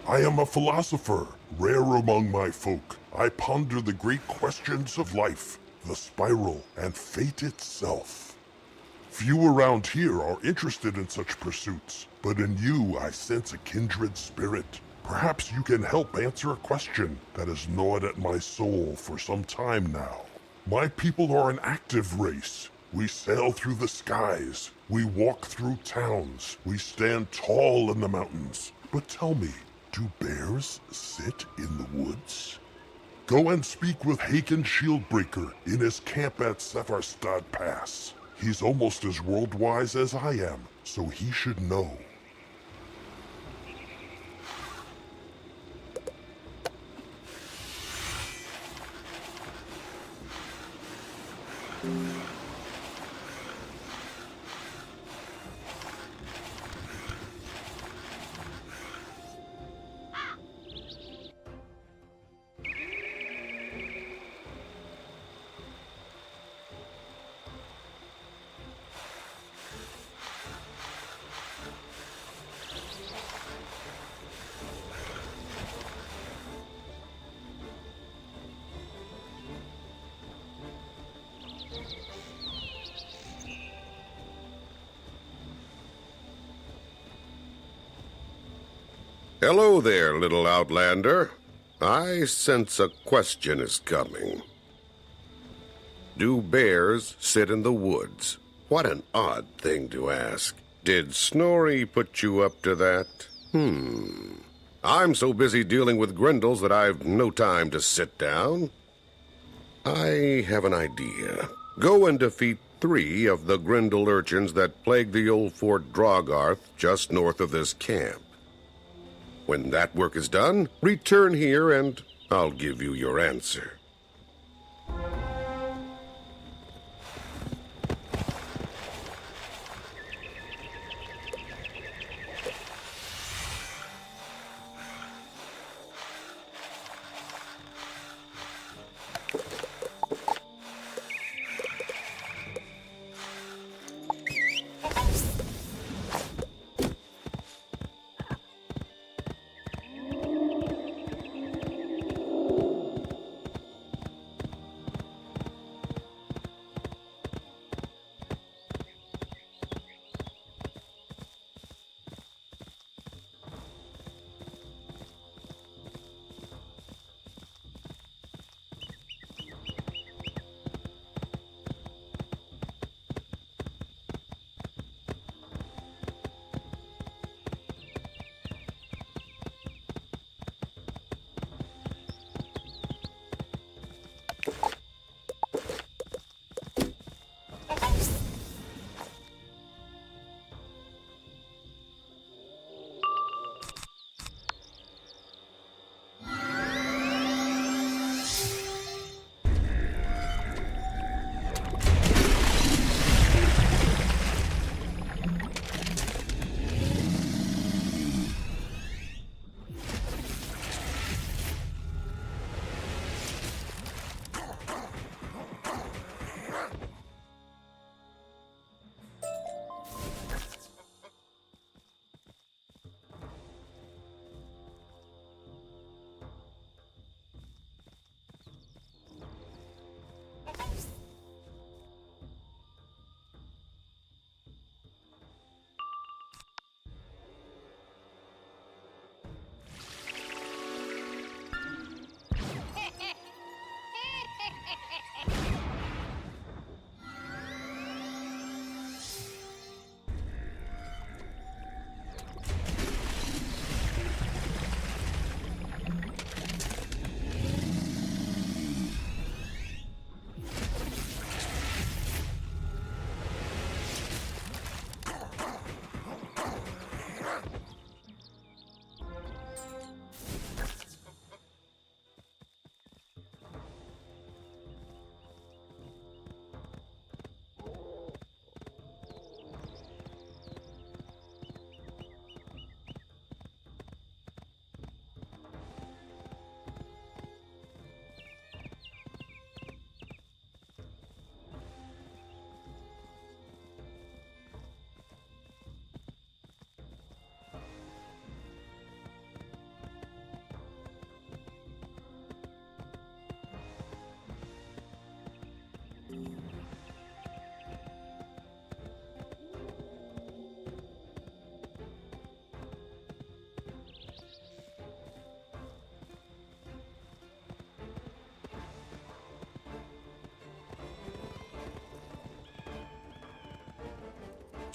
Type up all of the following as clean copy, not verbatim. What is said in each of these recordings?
I am a philosopher, rare among my folk. I ponder the great questions of life, the spiral, and fate itself. Few around here are interested in such pursuits, but in you I sense a kindred spirit. Perhaps you can help answer a question that has gnawed at my soul for some time now. My people are an active race. We sail through the skies. We walk through towns. We stand tall in the mountains. But tell me, do bears sit in the woods? Go and speak with Haken Shieldbreaker in his camp at Sevarstad Pass. He's almost as world-wise as I am, so he should know. Hello there, little outlander. I sense a question is coming. Do bears sit in the woods? What an odd thing to ask. Did Snorri put you up to that? I'm so busy dealing with Grendels that I've no time to sit down. I have an idea. Go and defeat 3 of the Grendel urchins that plague the old Fort Drogarth just north of this camp. When that work is done, return here and I'll give you your answer.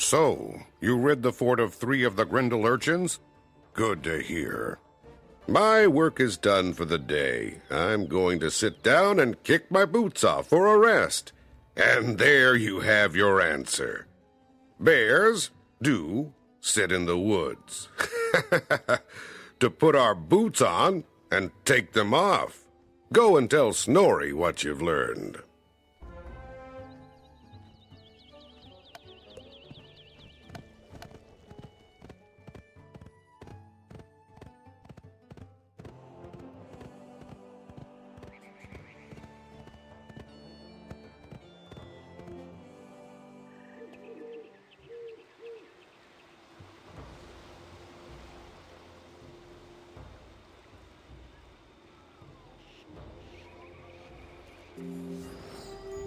So, you rid the fort of 3 of the Grendel urchins? Good to hear. My work is done for the day. I'm going to sit down and kick my boots off for a rest. And there you have your answer. Bears do sit in the woods. To put our boots on and take them off. Go and tell Snorri what you've learned.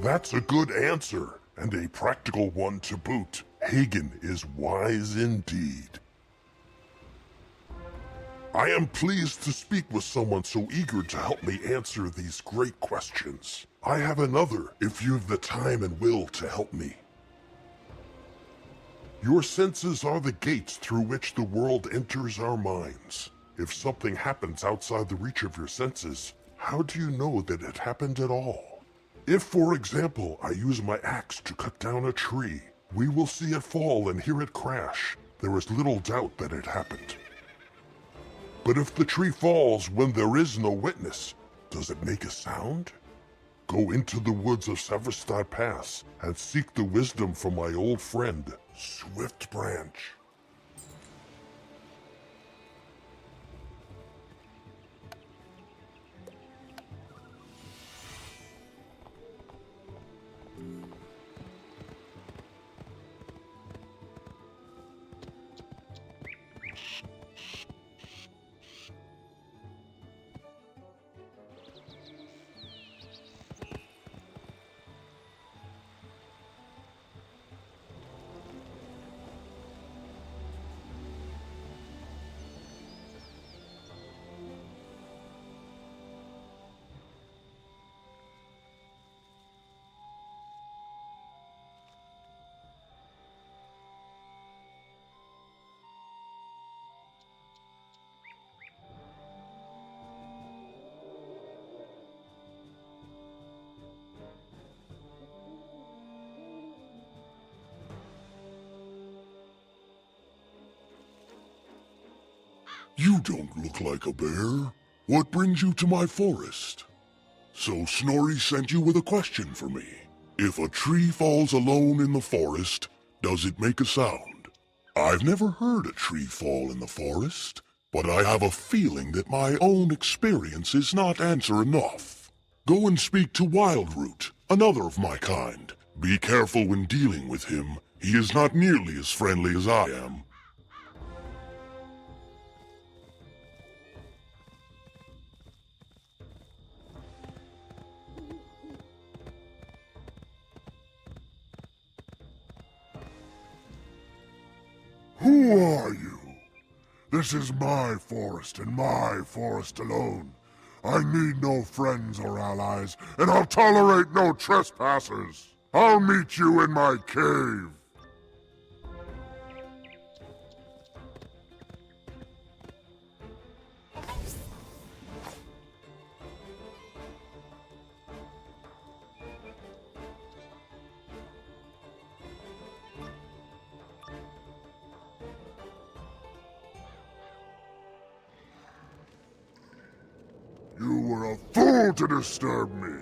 That's a good answer, and a practical one to boot. Hagen is wise indeed. I am pleased to speak with someone so eager to help me answer these great questions. I have another, if you've the time and will to help me. Your senses are the gates through which the world enters our minds. If something happens outside the reach of your senses, how do you know that it happened at all? If, for example, I use my axe to cut down a tree, we will see it fall and hear it crash. There is little doubt that it happened. But if the tree falls when there is no witness, does it make a sound? Go into the woods of Severstad Pass and seek the wisdom from my old friend, Swift Branch. You don't look like a bear. What brings you to my forest? So Snorri sent you with a question for me. If a tree falls alone in the forest, does it make a sound? I've never heard a tree fall in the forest, but I have a feeling that my own experience is not answer enough. Go and speak to Wildroot, another of my kind. Be careful when dealing with him. He is not nearly as friendly as I am. Who are you? This is my forest and my forest alone. I need no friends or allies, and I'll tolerate no trespassers. I'll meet you in my cave. You were a fool to disturb me.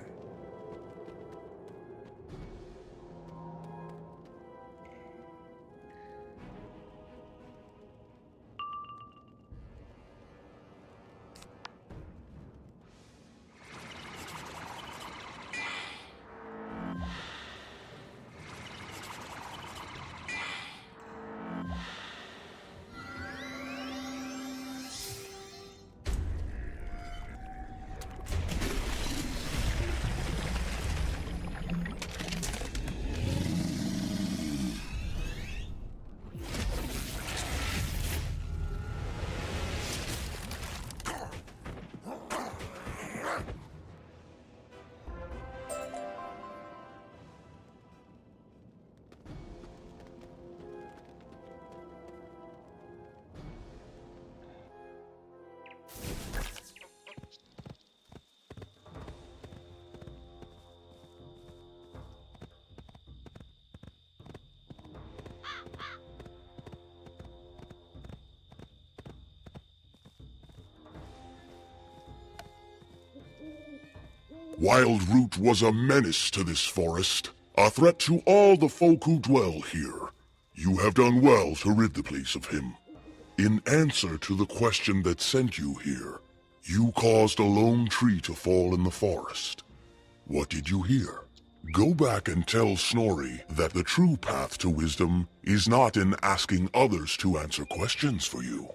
Wildroot was a menace to this forest, a threat to all the folk who dwell here. You have done well to rid the place of him. In answer to the question that sent you here, you caused a lone tree to fall in the forest. What did you hear? Go back and tell Snorri that the true path to wisdom is not in asking others to answer questions for you.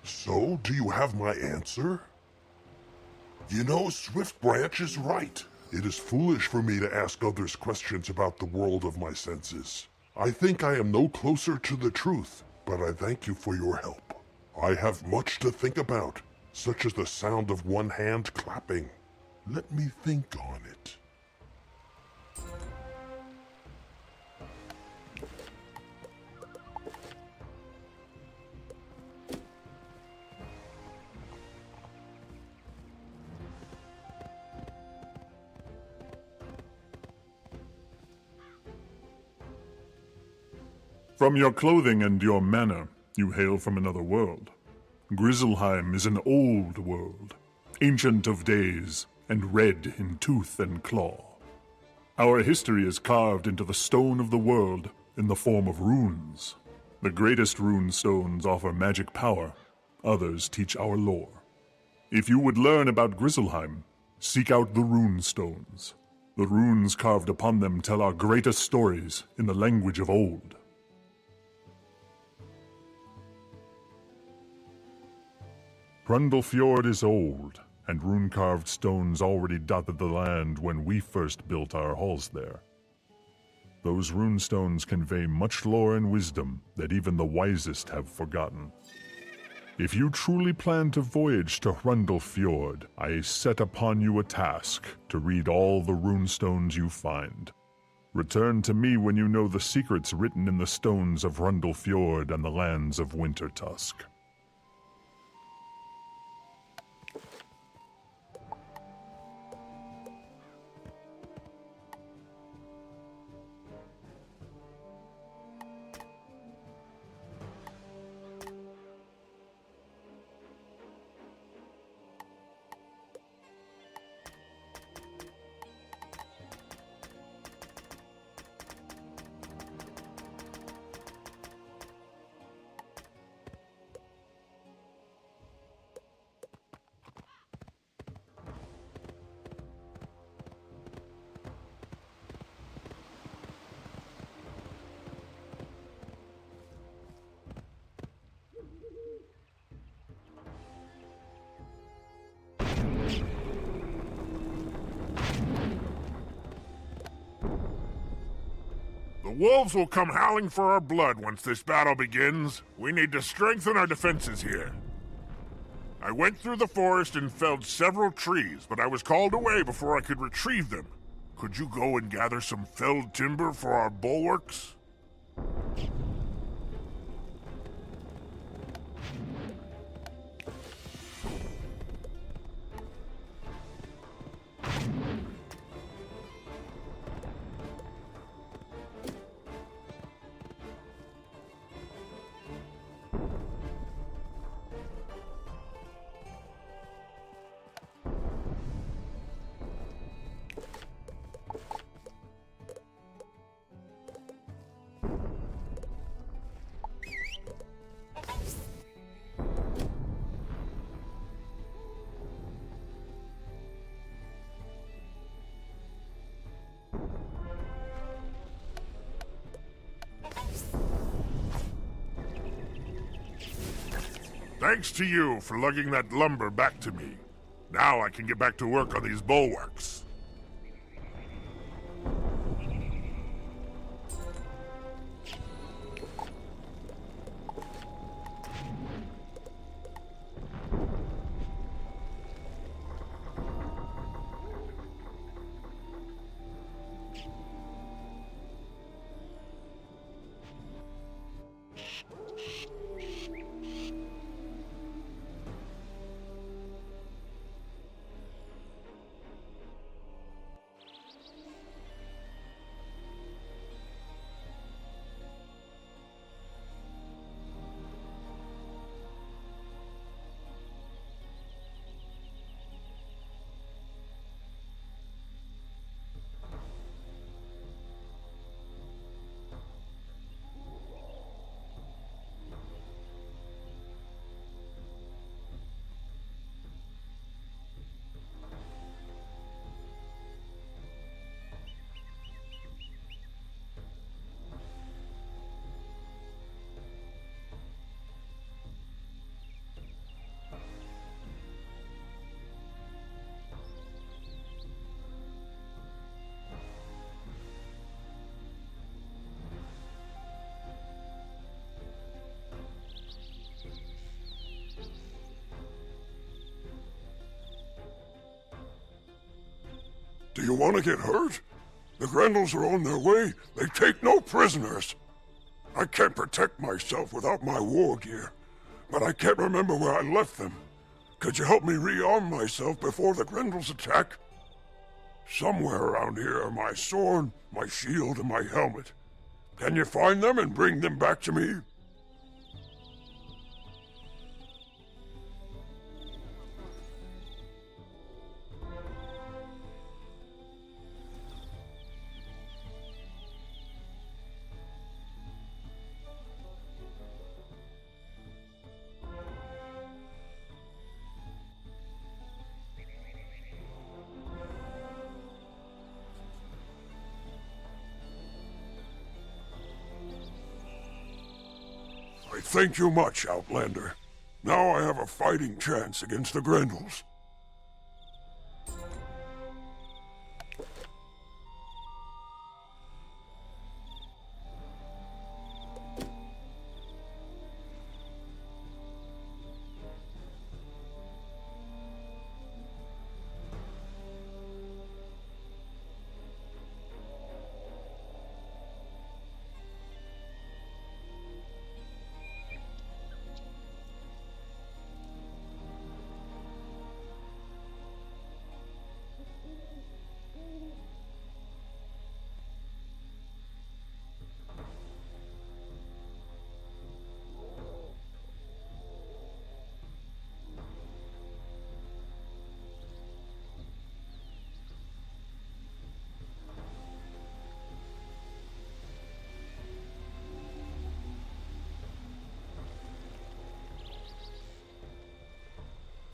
So, do you have my answer? You know, Swiftbranch is right. It is foolish for me to ask others questions about the world of my senses. I think I am no closer to the truth, but I thank you for your help. I have much to think about, such as the sound of one hand clapping. Let me think on it. From your clothing and your manner, you hail from another world. Grizzleheim is an old world, ancient of days, and red in tooth and claw. Our history is carved into the stone of the world in the form of runes. The greatest rune stones offer magic power, others teach our lore. If you would learn about Grizzleheim, seek out the rune stones. The runes carved upon them tell our greatest stories in the language of old. Hrundlefjord is old, and rune-carved stones already dotted the land when we first built our halls there. Those rune stones convey much lore and wisdom that even the wisest have forgotten. If you truly plan to voyage to Hrundlefjord, I set upon you a task to read all the rune stones you find. Return to me when you know the secrets written in the stones of Hrundlefjord and the lands of Wintertusk. The wolves will come howling for our blood once this battle begins. We need to strengthen our defenses here. I went through the forest and felled several trees, but I was called away before I could retrieve them. Could you go and gather some felled timber for our bulwarks? Thanks to you for lugging that lumber back to me. Now I can get back to work on these bulwarks. Do you want to get hurt? The Grendels are on their way. They take no prisoners. I can't protect myself without my war gear, but I can't remember where I left them. Could you help me rearm myself before the Grendels attack? Somewhere around here are my sword, my shield, and my helmet. Can you find them and bring them back to me? I thank you much, Outlander. Now I have a fighting chance against the Grendels.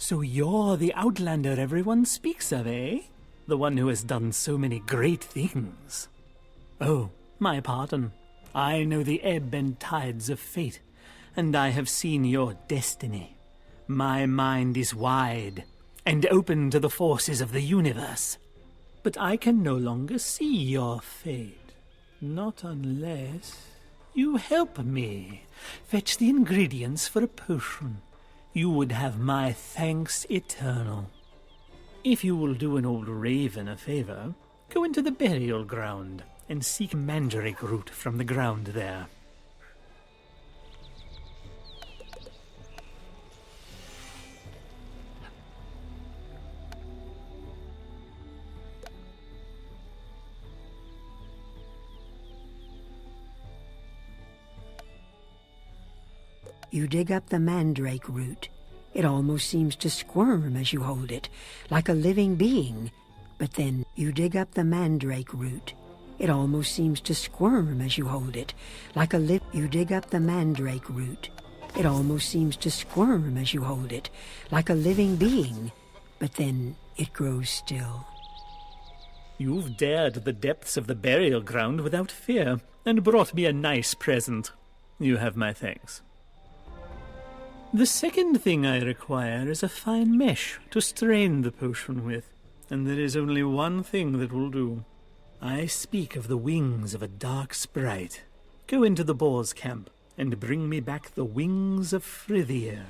So you're the Outlander everyone speaks of, eh? The one who has done so many great things. Oh, my pardon. I know the ebb and tides of fate, and I have seen your destiny. My mind is wide and open to the forces of the universe. But I can no longer see your fate. Not unless you help me fetch the ingredients for a potion. You would have my thanks eternal. If you will do an old raven a favor, go into the burial ground and seek mandrake root from the ground there. You dig up the mandrake root. It almost seems to squirm as you hold it, like a living being. But then you dig up the mandrake root. It almost seems to squirm as you hold it, like a You dig up the mandrake root. It almost seems to squirm as you hold it, like a living being. But then it grows still. You've dared the depths of the burial ground without fear, and brought me a nice present. You have my thanks. The second thing I require is a fine mesh to strain the potion with, and there is only one thing that will do. I speak of the wings of a dark sprite. Go into the boar's camp and bring me back the wings of Frithir.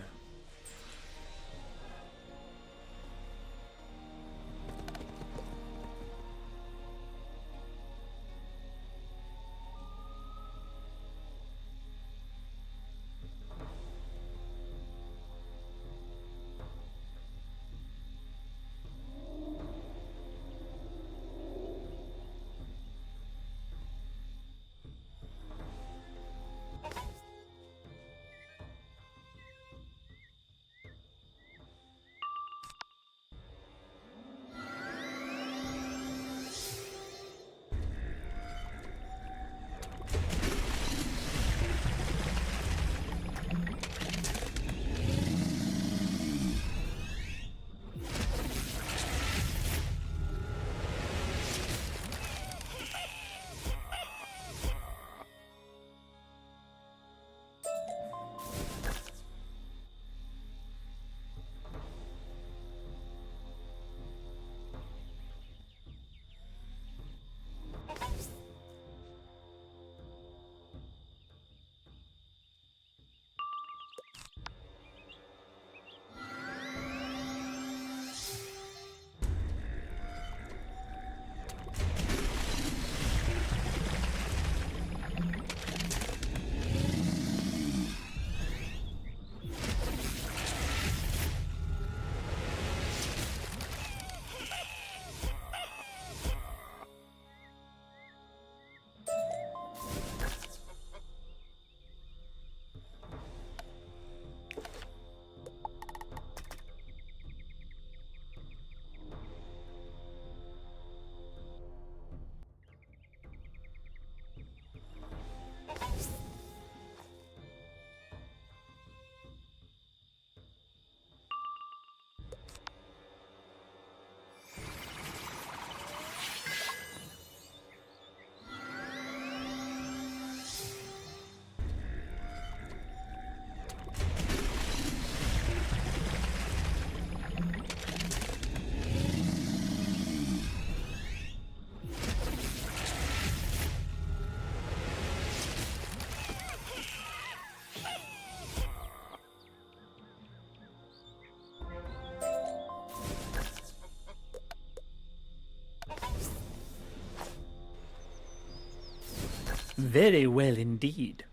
Very well indeed.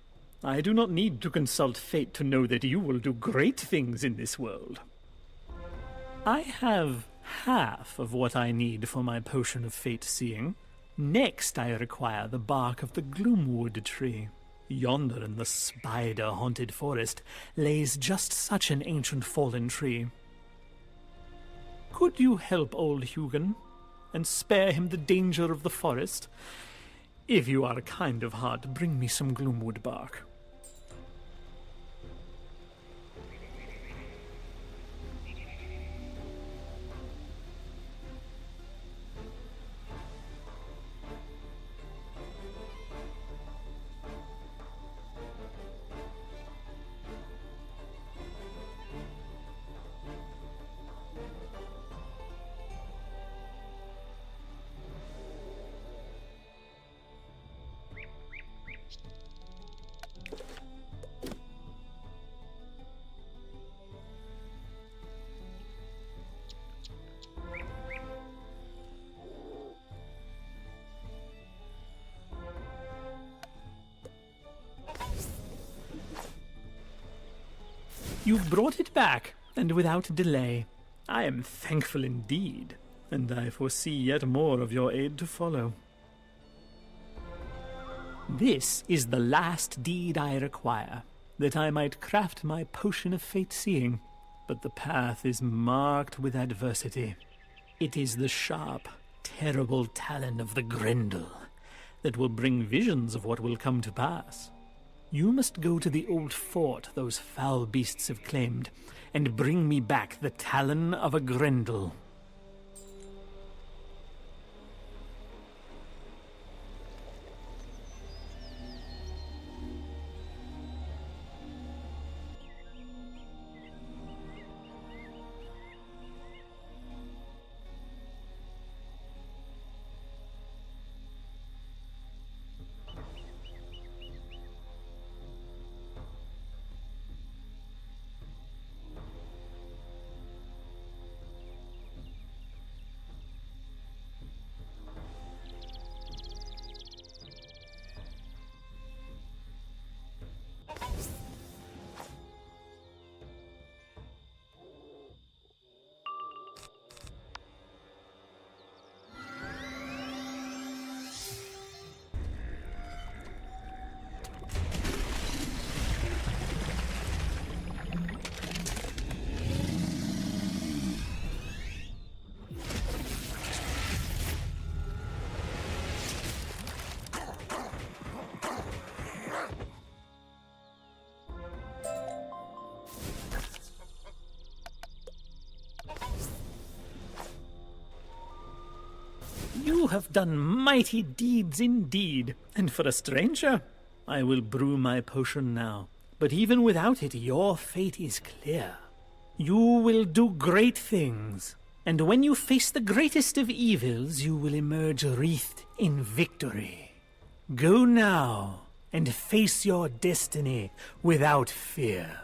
I do not need to consult fate to know that you will do great things in this world. I have half of what I need for my potion of fate-seeing. Next, I require the bark of the gloomwood tree. Yonder in the spider-haunted forest lays just such an ancient fallen tree. Could you help old Hugin and spare him the danger of the forest? If you are kind of heart, bring me some gloomwood bark. You've brought it back, and without delay. I am thankful indeed, and I foresee yet more of your aid to follow. This is the last deed I require, that I might craft my potion of fate-seeing, but the path is marked with adversity. It is the sharp, terrible talon of the Grendel that will bring visions of what will come to pass. You must go to the old fort those foul beasts have claimed, and bring me back the talon of a Grendel. You have done mighty deeds indeed, and for a stranger, I will brew my potion now. But even without it, your fate is clear. You will do great things, and when you face the greatest of evils, you will emerge wreathed in victory. Go now, and face your destiny without fear.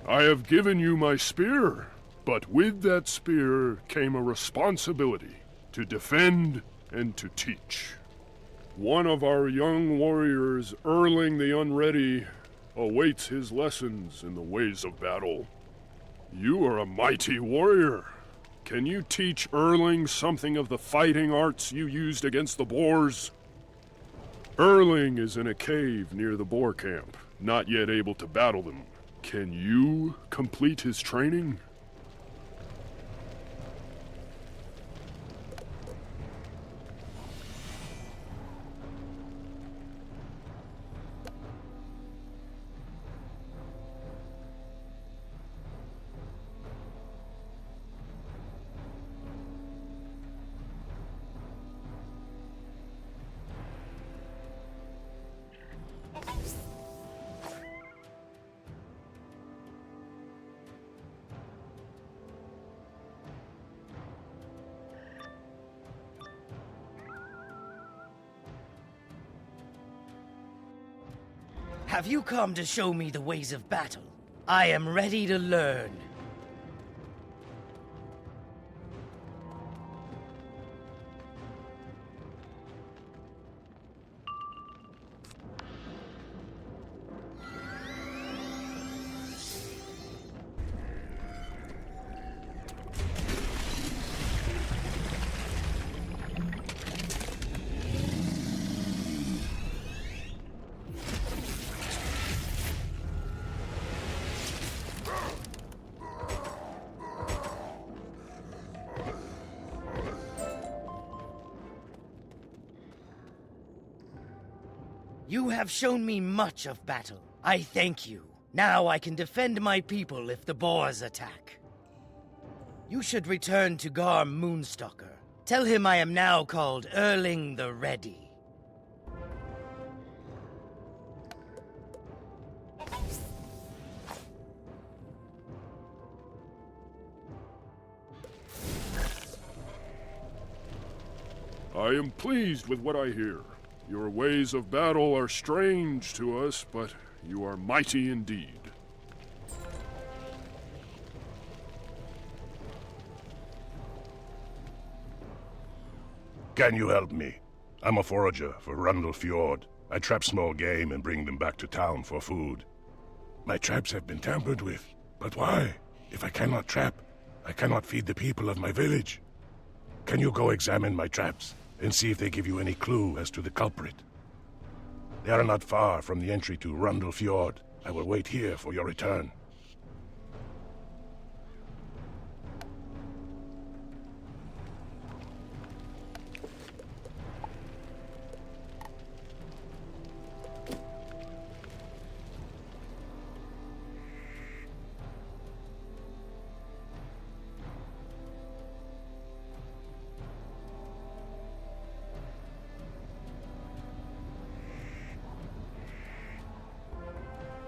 I have given you my spear, but with that spear came a responsibility to defend and to teach. One of our young warriors, Erling the Unready, awaits his lessons in the ways of battle. You are a mighty warrior. Can you teach Erling something of the fighting arts you used against the boars? Erling is in a cave near the boar camp, not yet able to battle them. Can you complete his training? Have you come to show me the ways of battle? I am ready to learn. You have shown me much of battle. I thank you. Now I can defend my people if the boars attack. You should return to Garm Moonstalker. Tell him I am now called Erling the Ready. I am pleased with what I hear. Your ways of battle are strange to us, but you are mighty indeed. Can you help me? I'm a forager for Rundle Fjord. I trap small game and bring them back to town for food. My traps have been tampered with. But why? If I cannot trap, I cannot feed the people of my village. Can you go examine my traps and see if they give you any clue as to the culprit? They are not far from the entry to Rundle Fjord. I will wait here for your return.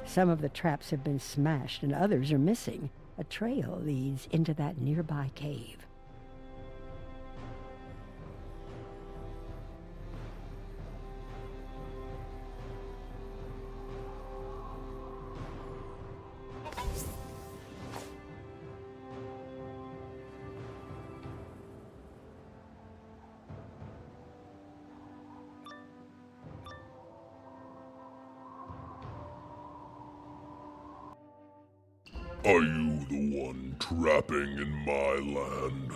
Some of the traps have been smashed and others are missing. A trail leads into that nearby cave. Are you the one trapping in my land?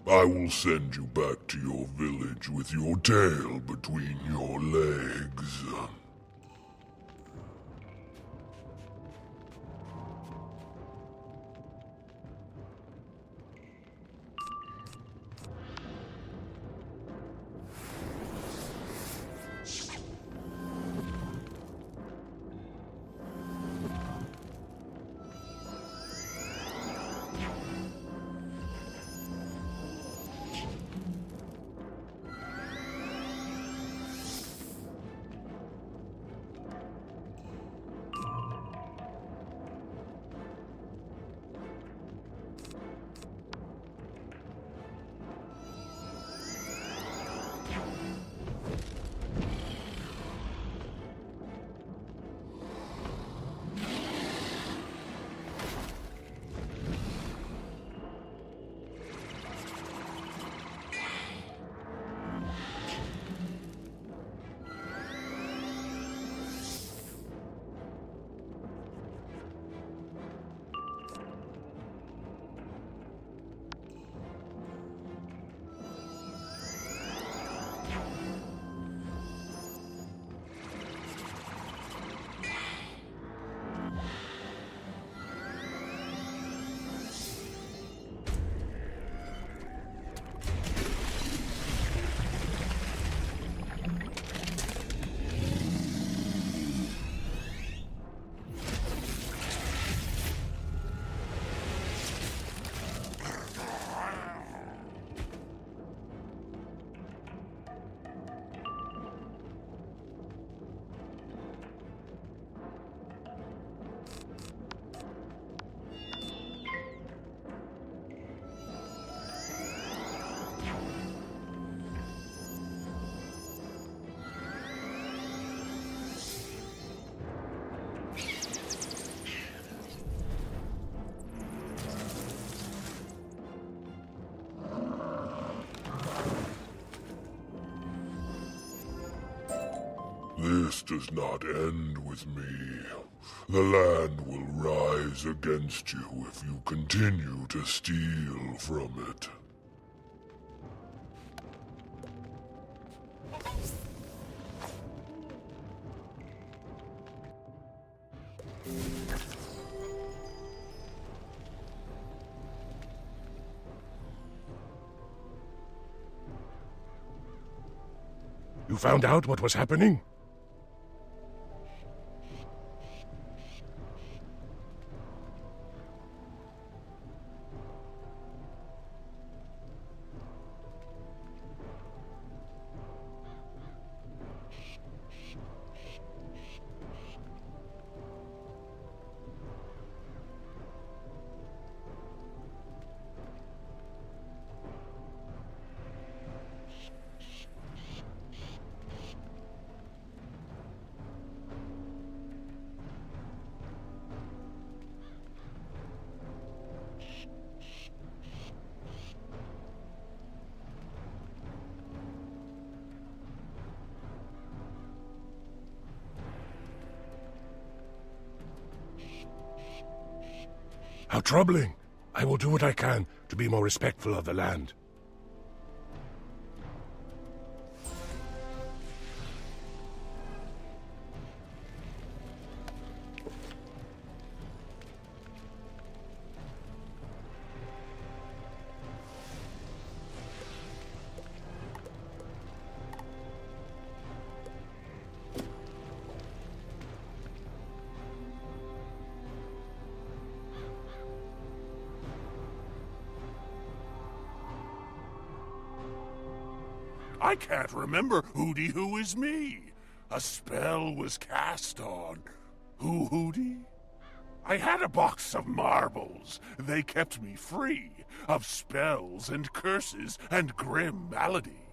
I will send you back to your village with your tail between your legs. This does not end with me. The land will rise against you if you continue to steal from it. You found out what was happening? How troubling. I will do what I can to be more respectful of the land. I can't remember who is me. A spell was cast on Hooty. I had a box of marbles. They kept me free of spells and curses and grim malady.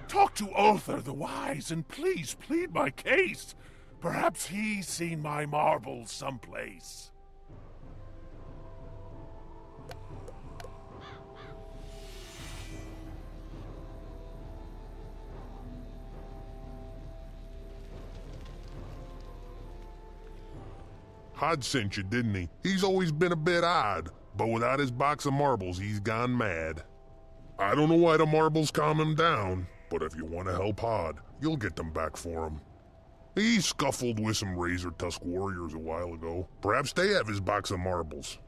Talk to Ulthar the Wise and please plead my case. Perhaps he's seen my marbles someplace. Hod sent you, didn't he? He's always been a bit odd, but without his box of marbles, he's gone mad. I don't know why the marbles calm him down, but if you want to help Hod, you'll get them back for him. He scuffled with some razor-tusk warriors a while ago. Perhaps they have his box of marbles.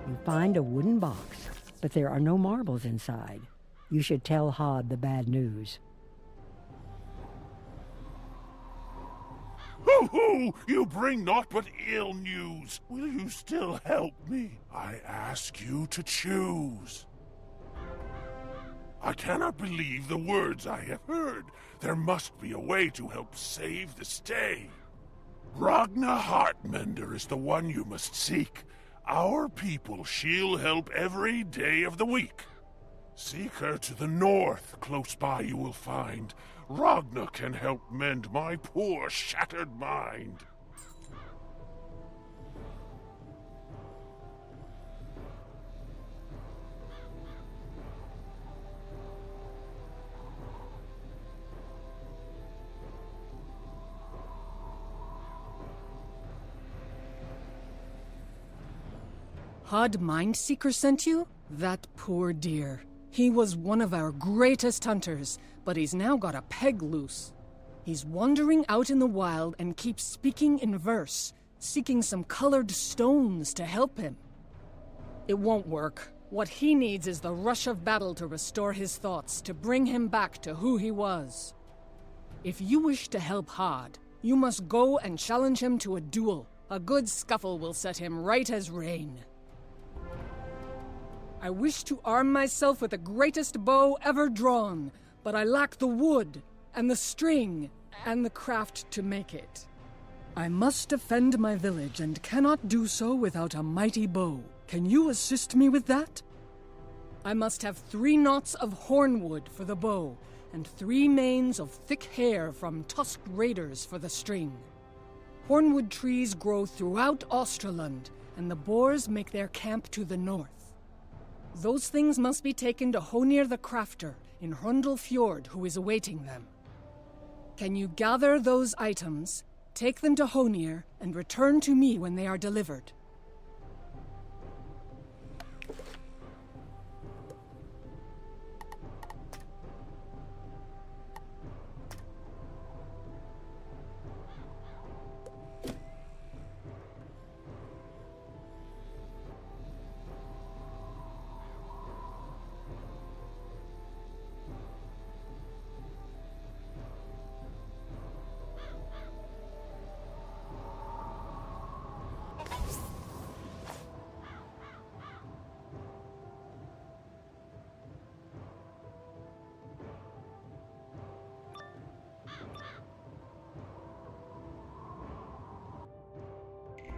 You find a wooden box, but there are no marbles inside. You should tell Hod the bad news. Hoo-hoo! You bring naught but ill news. Will you still help me? I ask you to choose. I cannot believe the words I have heard. There must be a way to help save the stay. Ragna Heartmender is the one you must seek. Our people she'll help every day of the week. Seek her to the north. Close by you will find. Ragna can help mend my poor shattered mind. Hod Mindseeker sent you? That poor dear. He was one of our greatest hunters, but he's now got a peg loose. He's wandering out in the wild and keeps speaking in verse, seeking some colored stones to help him. It won't work. What he needs is the rush of battle to restore his thoughts, to bring him back to who he was. If you wish to help Hod, you must go and challenge him to a duel. A good scuffle will set him right as rain. I wish to arm myself with the greatest bow ever drawn, but I lack the wood, and the string, and the craft to make it. I must defend my village, and cannot do so without a mighty bow. Can you assist me with that? I must have 3 knots of hornwood for the bow, and 3 manes of thick hair from tusked raiders for the string. Hornwood trees grow throughout Australand, and the boars make their camp to the north. Those things must be taken to Honir the Crafter in Hrundel Fjord, who is awaiting them. Can you gather those items, take them to Honir, and return to me when they are delivered?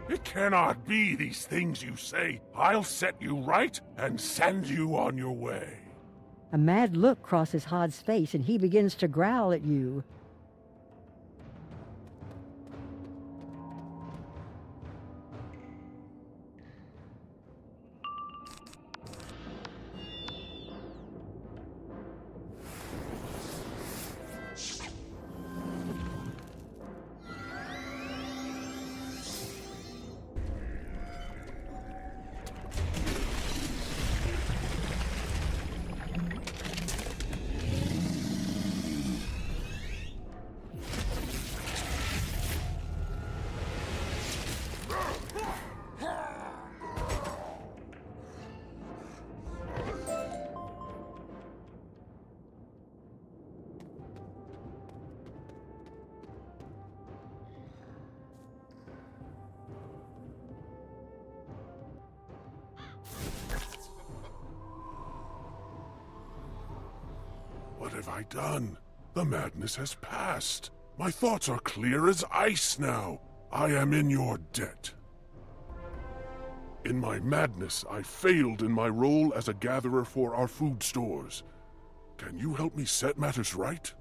It cannot be these things you say. I'll set you right and send you on your way. A mad look crosses Hod's face, and he begins to growl at you. What have I done? The madness has passed. My thoughts are clear as ice now. I am in your debt. In my madness, I failed in my role as a gatherer for our food stores. Can you help me set matters right?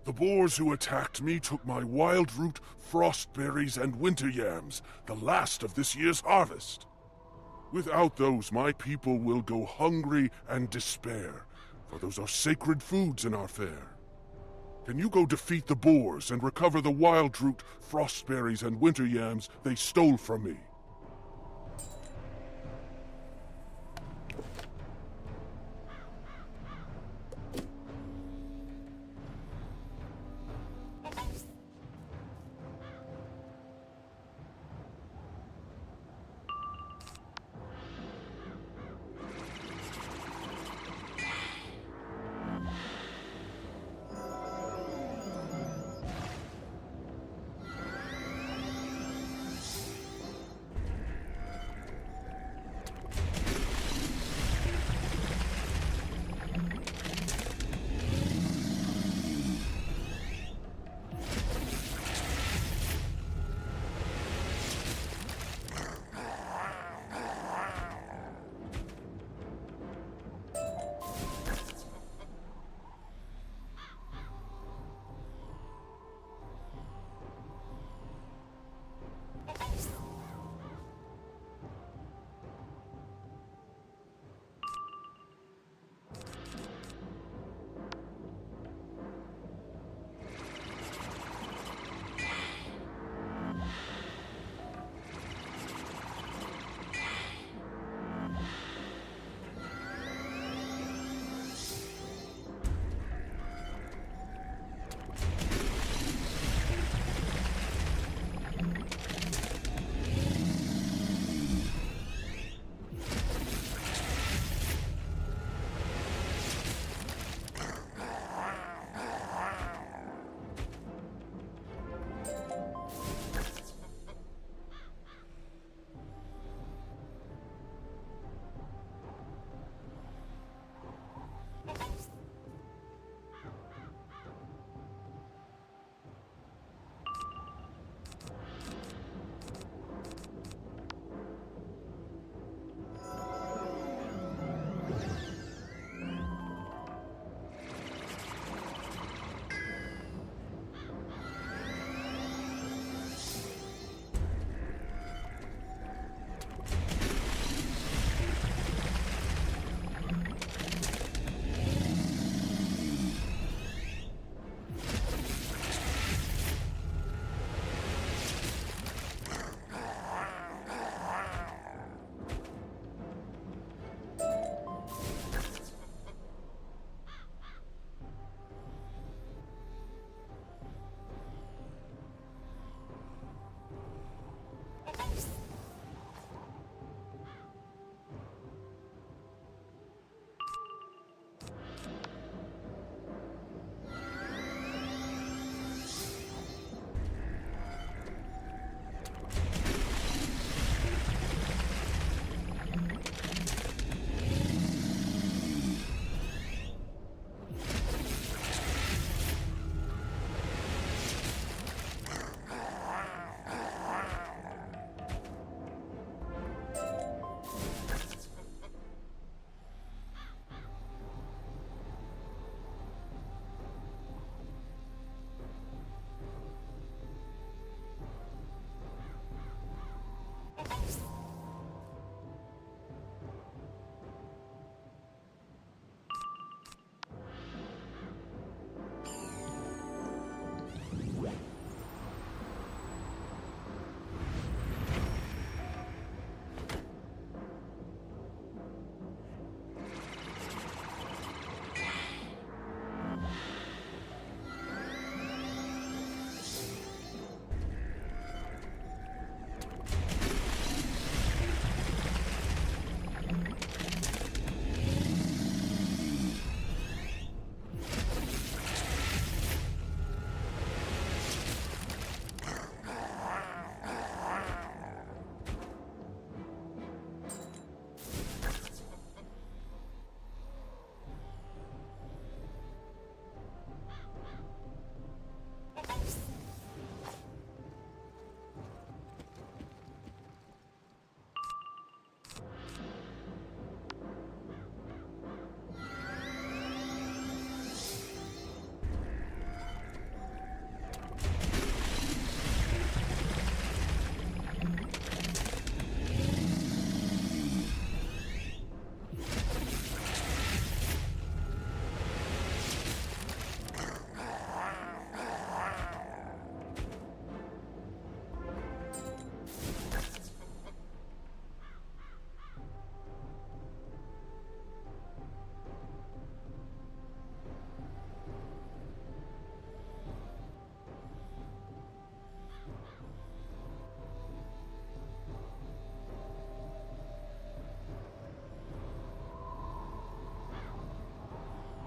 The boars who attacked me took my wild root, frostberries, and winter yams, the last of this year's harvest. Without those, my people will go hungry and despair, for those are sacred foods in our fair. Can you go defeat the boars and recover the wild root, frostberries, and winter yams they stole from me?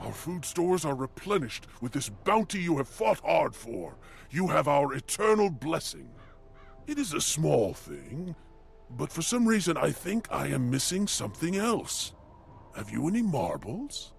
Our food stores are replenished with this bounty you have fought hard for. You have our eternal blessing. It is a small thing, but for some reason I think I am missing something else. Have you any marbles?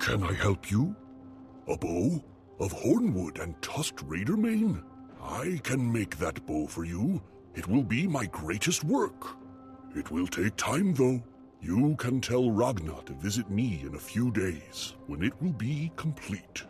Can I help you? A bow? Of hornwood and tusked raider mane? I can make that bow for you. It will be my greatest work. It will take time, though. You can tell Ragna to visit me in a few days, when it will be complete.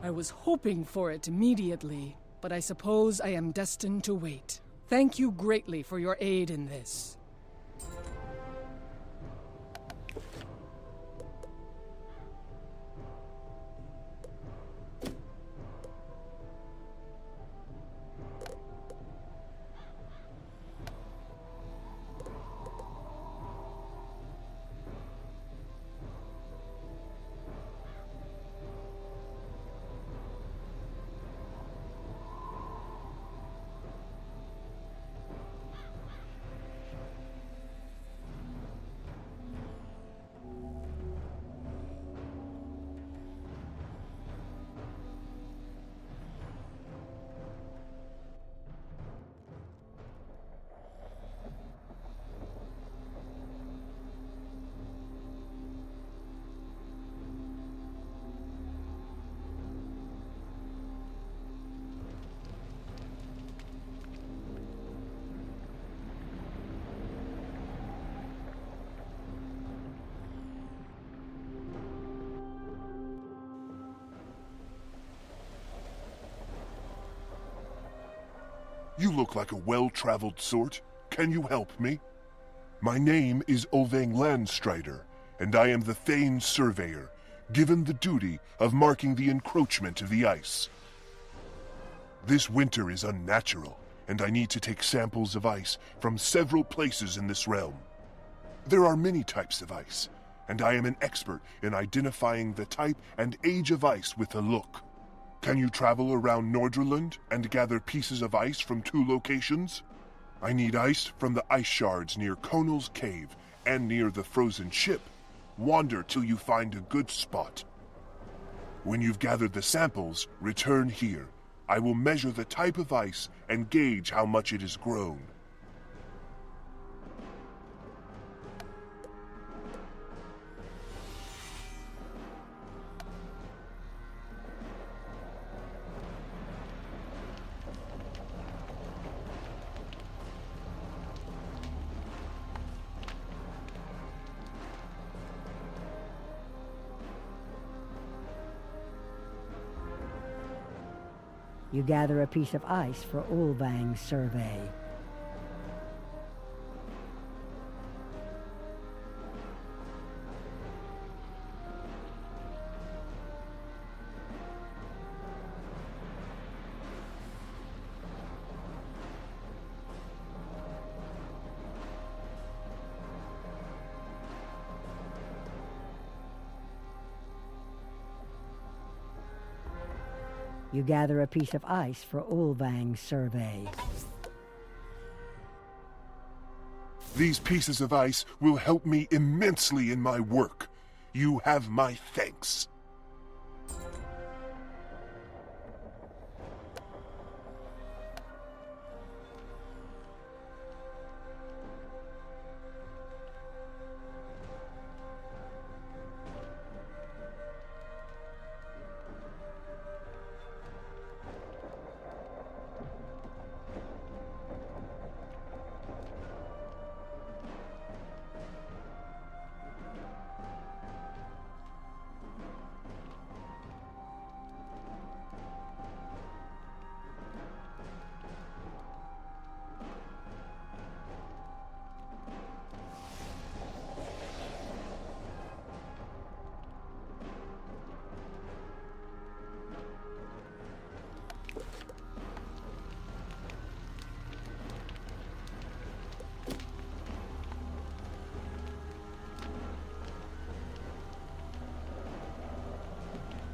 I was hoping for it immediately, but I suppose I am destined to wait. Thank you greatly for your aid in this. You look like a well-traveled sort. Can you help me? My name is Olvang Landstrider, and I am the Thane Surveyor, given the duty of marking the encroachment of the ice. This winter is unnatural, and I need to take samples of ice from several places in this realm. There are many types of ice, and I am an expert in identifying the type and age of ice with a look. Can you travel around Nordrland and gather pieces of ice from 2 locations? I need ice from the ice shards near Conal's Cave and near the frozen ship. Wander till you find a good spot. When you've gathered the samples, return here. I will measure the type of ice and gauge how much it has grown. You gather a piece of ice for Olvang's survey. You gather a piece of ice for Olvang's survey. These pieces of ice will help me immensely in my work. You have my thanks.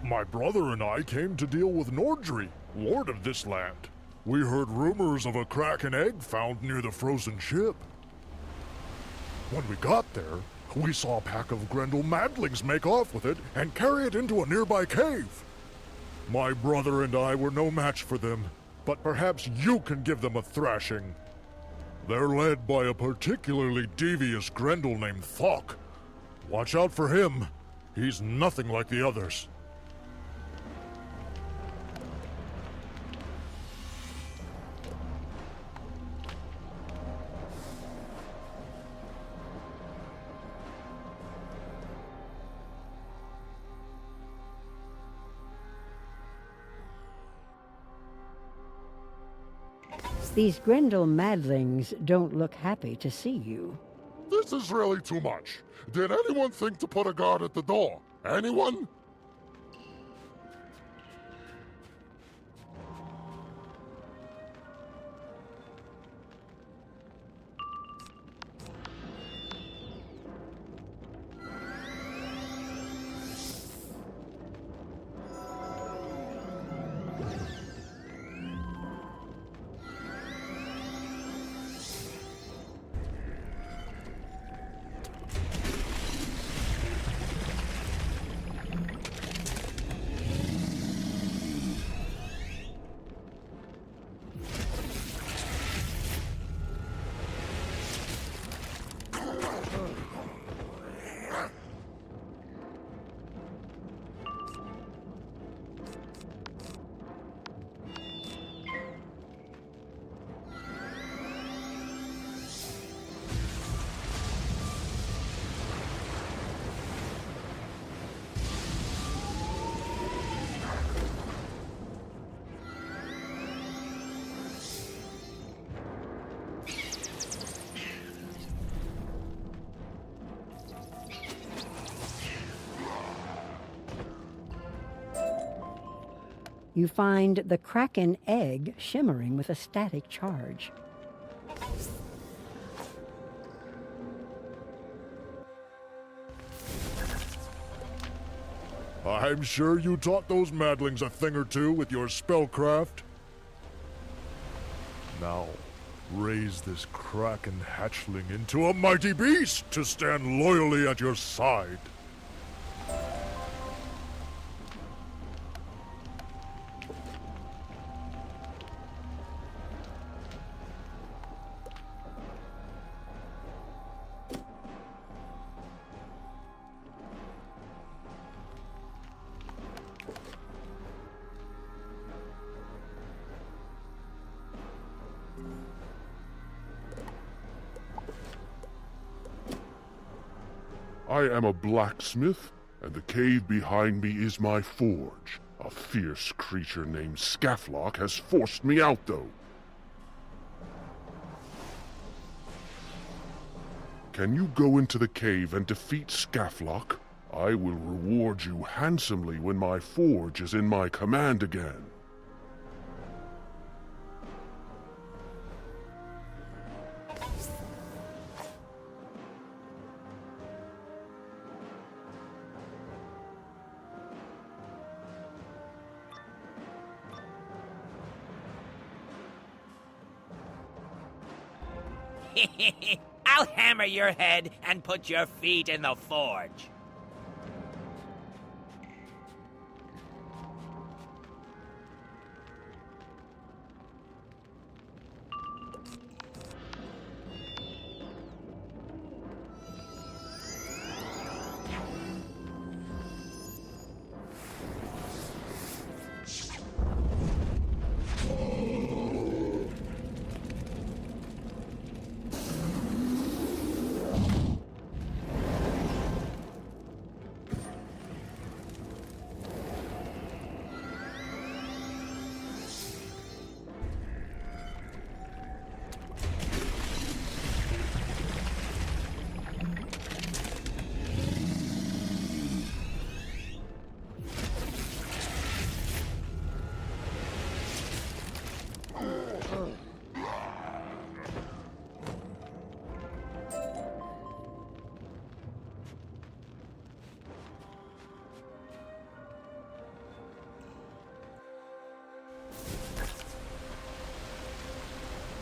My brother and I came to deal with Nordry, lord of this land. We heard rumors of a kraken egg found near the frozen ship. When we got there, we saw a pack of Grendel madlings make off with it and carry it into a nearby cave. My brother and I were no match for them, but perhaps you can give them a thrashing. They're led by a particularly devious Grendel named Thok. Watch out for him. He's nothing like the others. These Grendel madlings don't look happy to see you. This is really too much. Did anyone think to put a guard at the door? Anyone? You find the kraken egg shimmering with a static charge. I'm sure you taught those madlings a thing or two with your spellcraft. Now, raise this kraken hatchling into a mighty beast to stand loyally at your side. I am a blacksmith, and the cave behind me is my forge. A fierce creature named Skaflock has forced me out, though. Can you go into the cave and defeat Skaflock? I will reward you handsomely when my forge is in my command again. I'll hammer your head and put your feet in the forge.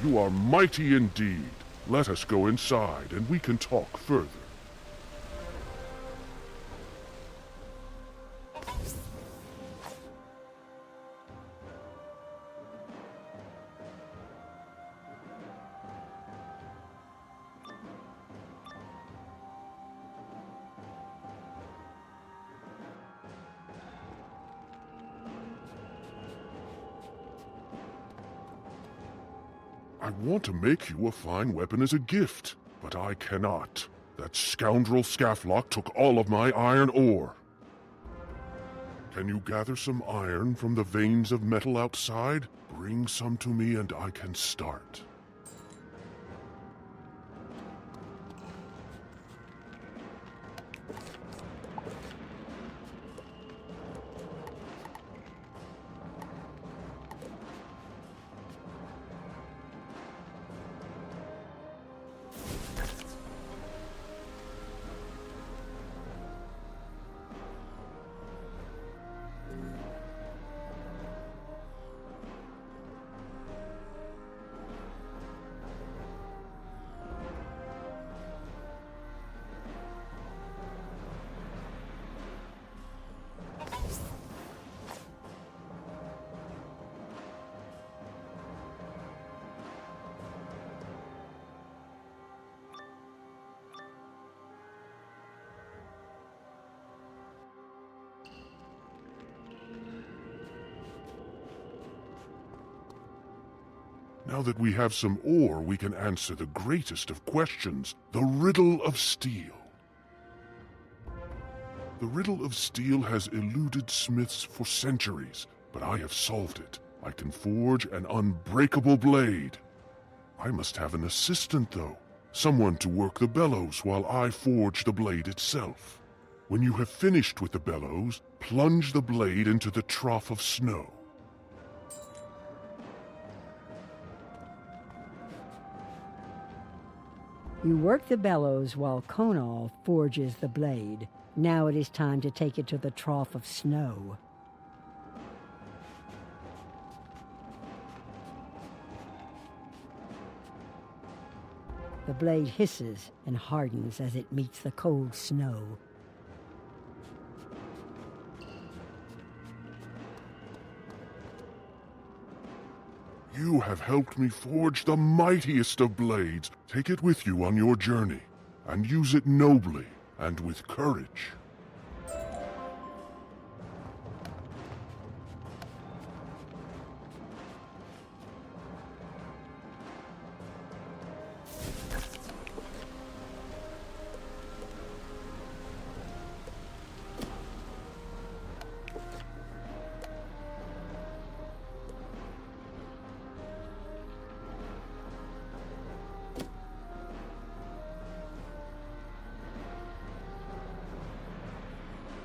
You are mighty indeed. Let us go inside and we can talk further. I want to make you a fine weapon as a gift, but I cannot. That scoundrel Scaflock took all of my iron ore. Can you gather some iron from the veins of metal outside? Bring some to me and I can start. Now that we have some ore, we can answer the greatest of questions, the riddle of steel. The riddle of steel has eluded smiths for centuries, but I have solved it. I can forge an unbreakable blade. I must have an assistant, though. Someone to work the bellows while I forge the blade itself. When you have finished with the bellows, plunge the blade into the trough of snow. You work the bellows while Conal forges the blade. Now it is time to take it to the trough of snow. The blade hisses and hardens as it meets the cold snow. You have helped me forge the mightiest of blades. Take it with you on your journey, and use it nobly and with courage.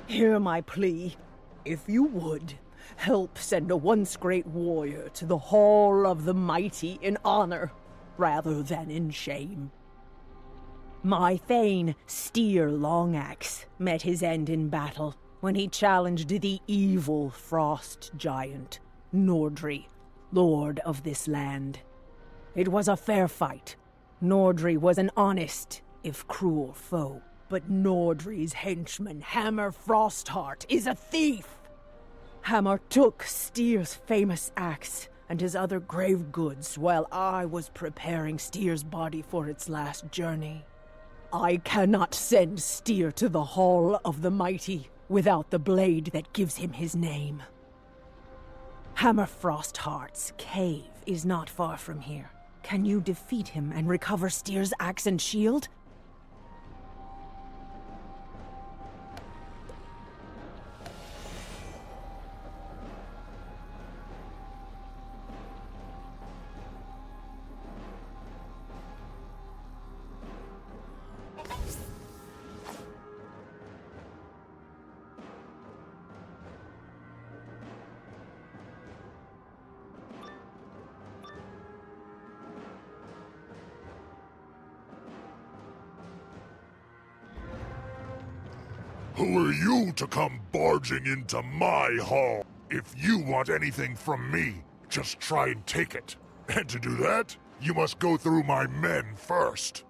Hear my plea. If you would, help send a once great warrior to the Hall of the Mighty in honor, rather than in shame. My Thane, Steer Longaxe, met his end in battle when he challenged the evil frost giant, Nordri, lord of this land. It was a fair fight. Nordri was an honest, if cruel, foe. But Nordri's henchman, Hammer Frostheart, is a thief! Hammer took Steer's famous axe and his other grave goods while I was preparing Steer's body for its last journey. I cannot send Steer to the Hall of the Mighty without the blade that gives him his name. Hammer Frostheart's cave is not far from here. Can you defeat him and recover Steer's axe and shield? Who are you to come barging into my hall? If you want anything from me, just try and take it. And to do that, You must go through my men first.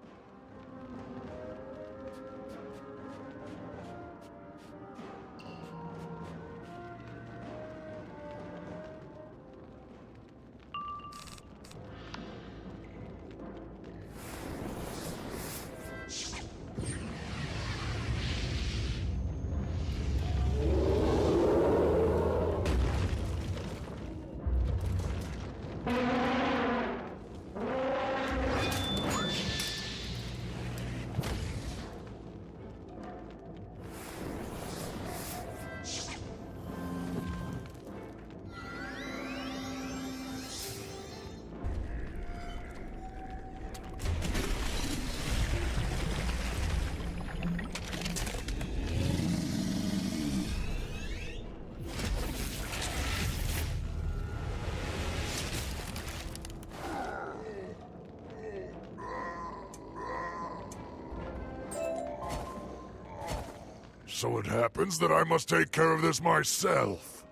So it happens that I must take care of this myself.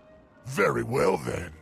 Very well then.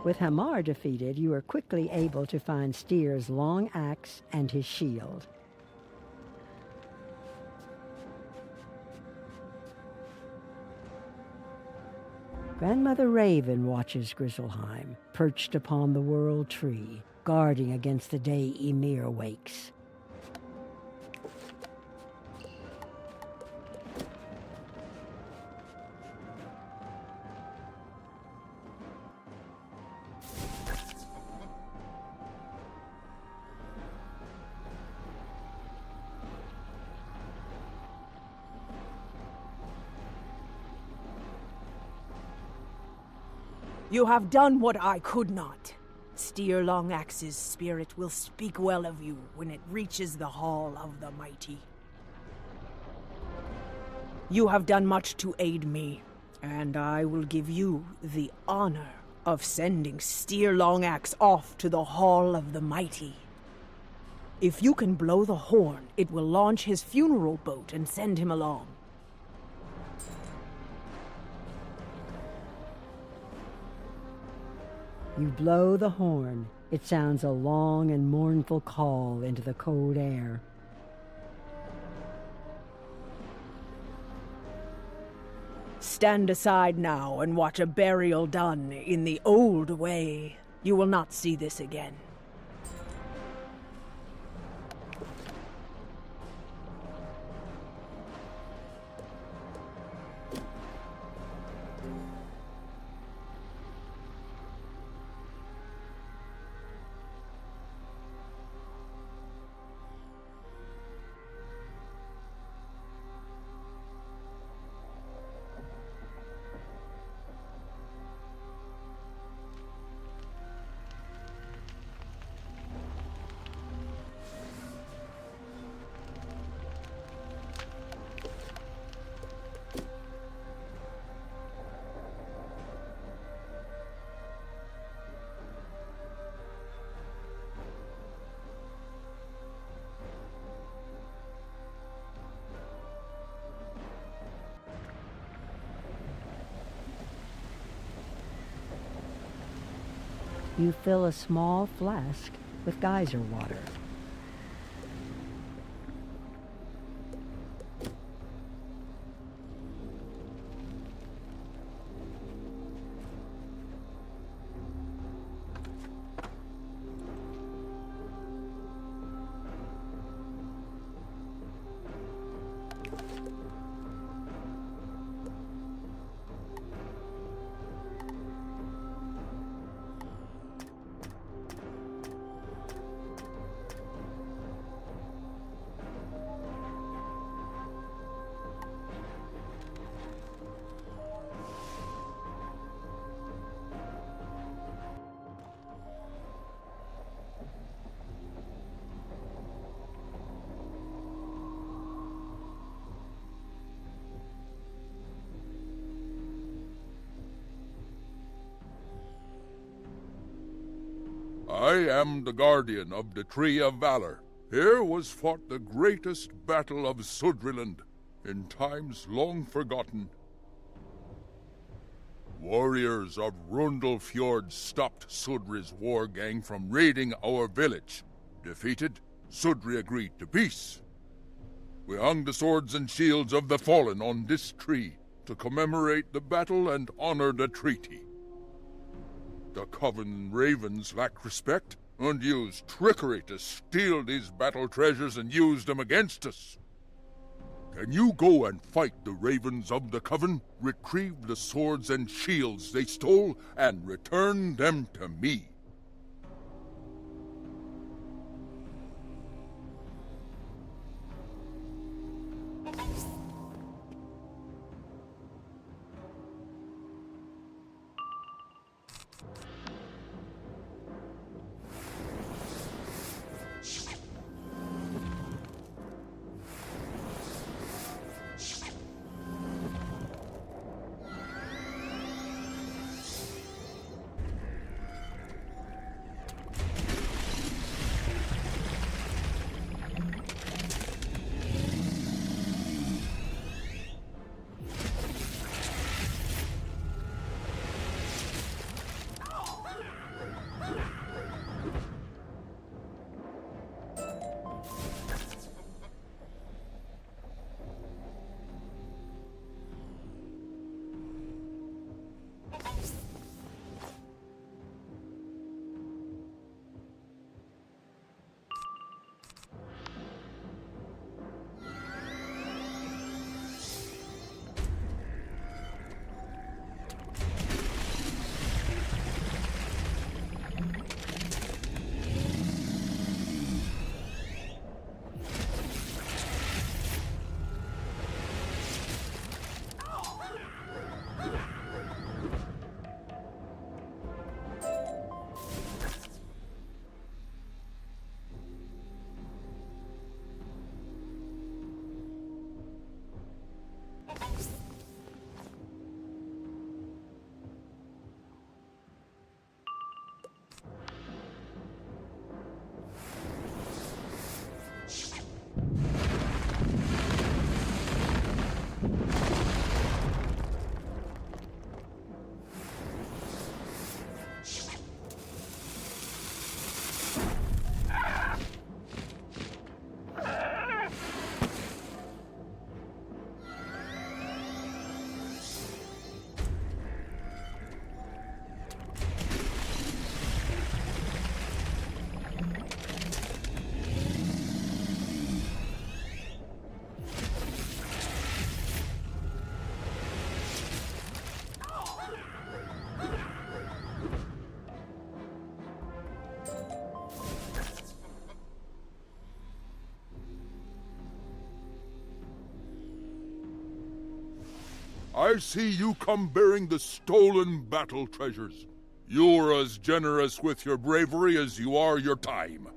With Hamar defeated, you are quickly able to find Styr's long axe and his shield. Grandmother Raven watches Grizzleheim, perched upon the World Tree, guarding against the day Ymir wakes. You have done what I could not. Styr Longaxe's spirit will speak well of you when it reaches the Hall of the Mighty. You have done much to aid me, and I will give you the honor of sending Styr Longaxe off to the Hall of the Mighty. If you can blow the horn, it will launch his funeral boat and send him along. You blow the horn. It sounds a long and mournful call into the cold air. Stand aside now and watch a burial done in the old way. You will not see this again. You fill a small flask with geyser water. I am the guardian of the Tree of Valor. Here was fought the greatest battle of Sudriland in times long forgotten. Warriors of Rundlefjord stopped Sudri's war gang from raiding our village. Defeated, Sudri agreed to peace. We hung the swords and shields of the fallen on this tree to commemorate the battle and honor the treaty. The Coven Ravens lacked respect and used trickery to steal these battle treasures and use them against us. Can you go and fight the Ravens of the Coven, retrieve the swords and shields they stole, and return them to me? I see you come bearing the stolen battle treasures. You're as generous with your bravery as you are your time.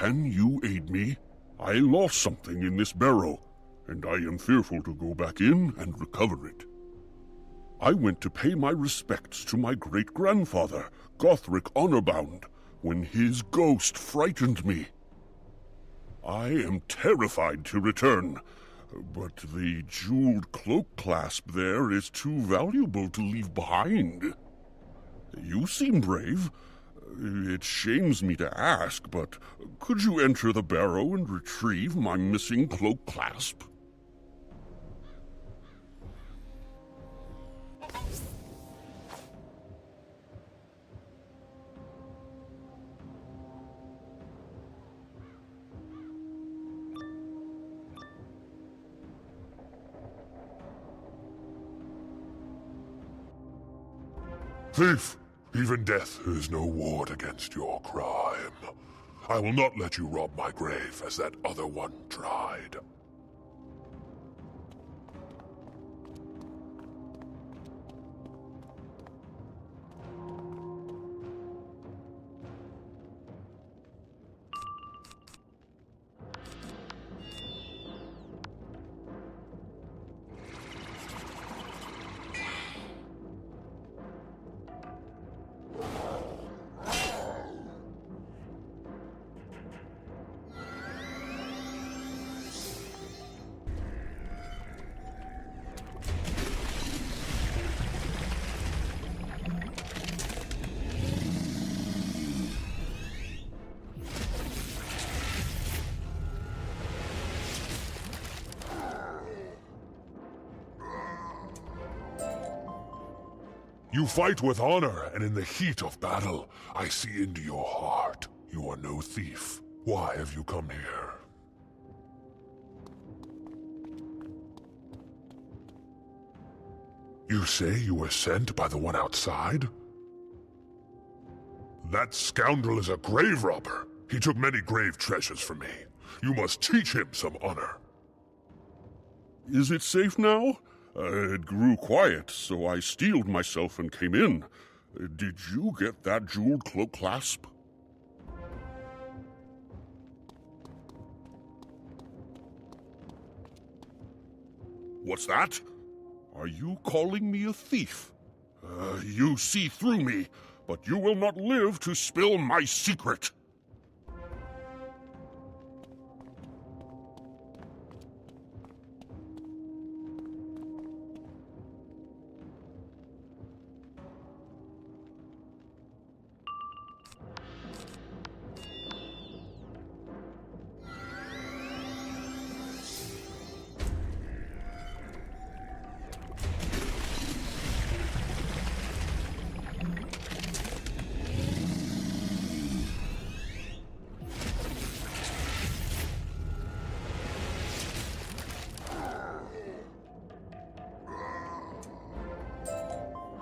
Can you aid me? I lost something in this barrow, and I am fearful to go back in and recover it. I went to pay my respects to my great-grandfather, Gothric Honorbound, when his ghost frightened me. I am terrified to return, but the jeweled cloak clasp there is too valuable to leave behind. You seem brave. It shames me to ask, but could you enter the barrow and retrieve my missing cloak clasp? Thief! Even death is no ward against your crime. I will not let you rob my grave as that other one tried. You fight with honor, and in the heat of battle, I see into your heart. You are no thief. Why have you come here? You say you were sent by the one outside? That scoundrel is a grave robber. He took many grave treasures from me. You must teach him some honor. Is it safe now? It grew quiet, so I steeled myself and came in. Did you get that jeweled cloak clasp? What's that? Are you calling me a thief? You see through me, but you will not live to spill my secret.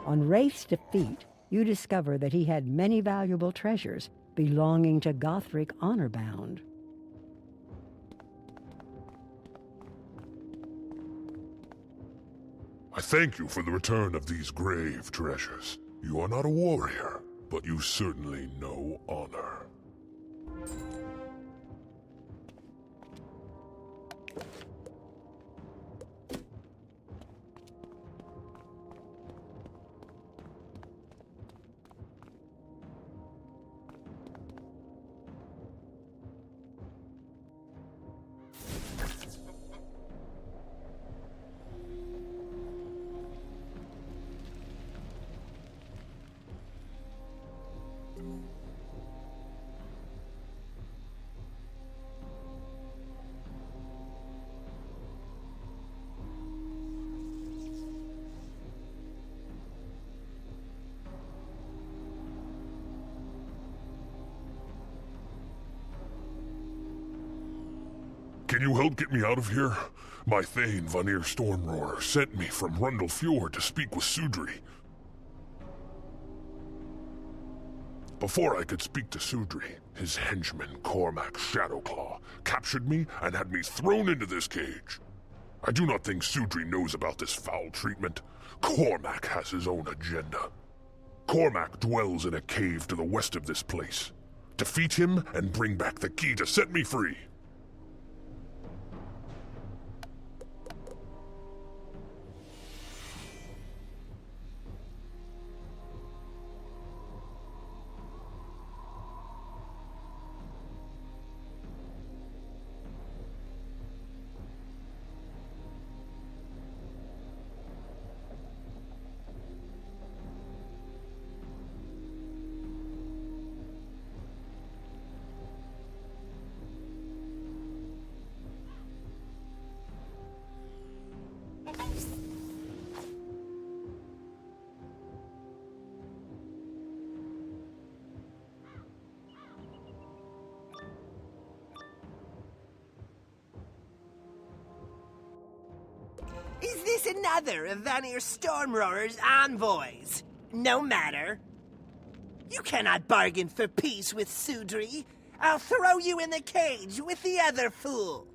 On Wraith's defeat, you discover that he had many valuable treasures belonging to Gothric Honorbound. I thank you for the return of these grave treasures. You are not a warrior, but you certainly know honor. Can you help get me out of here? My Thane, Vanir Stormroarer, sent me from Rundle Fjord to speak with Sudri. Before I could speak to Sudri, his henchman, Cormac Shadowclaw, captured me and had me thrown into this cage. I do not think Sudri knows about this foul treatment. Cormac has his own agenda. Cormac dwells in a cave to the west of this place. Defeat him and bring back the key to set me free. Is this another of Vanir Stormroarer's envoys? No matter. You cannot bargain for peace with Sudri. I'll throw you in the cage with the other fool.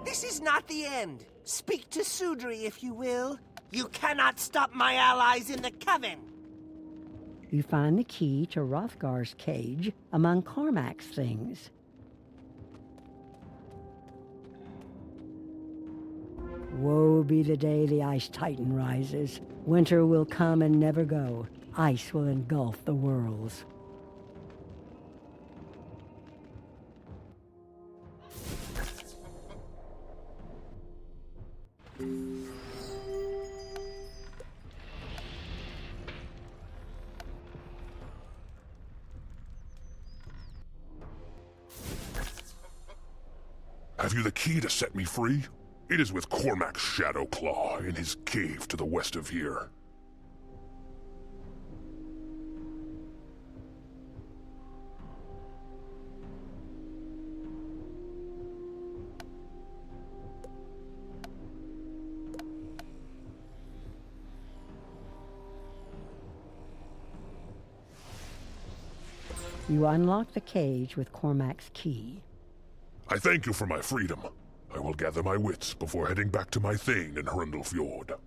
This is not the end. Speak to Sudri if you will. You cannot stop my allies in the Coven. You find the key to Hrothgar's cage among Cormac's things. Woe be the day the Ice Titan rises. Winter will come and never go. Ice will engulf the worlds. Have you the key to set me free? It is with Cormac's Shadow Claw in his cave to the west of here. You unlock the cage with Cormac's key. I thank you for my freedom. I will gather my wits before heading back to my thane in Hrundelfjord.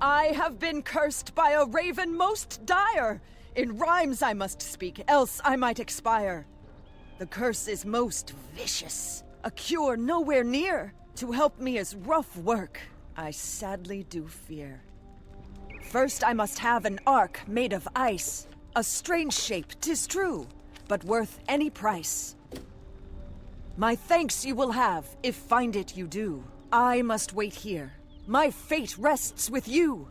I have been cursed by a raven most dire. In rhymes I must speak, else I might expire. The curse is most vicious, a cure nowhere near. To help me is rough work, I sadly do fear. First I must have an ark made of ice. A strange shape, 'tis true, but worth any price. My thanks you will have, if find it you do. I must wait here. My fate rests with you.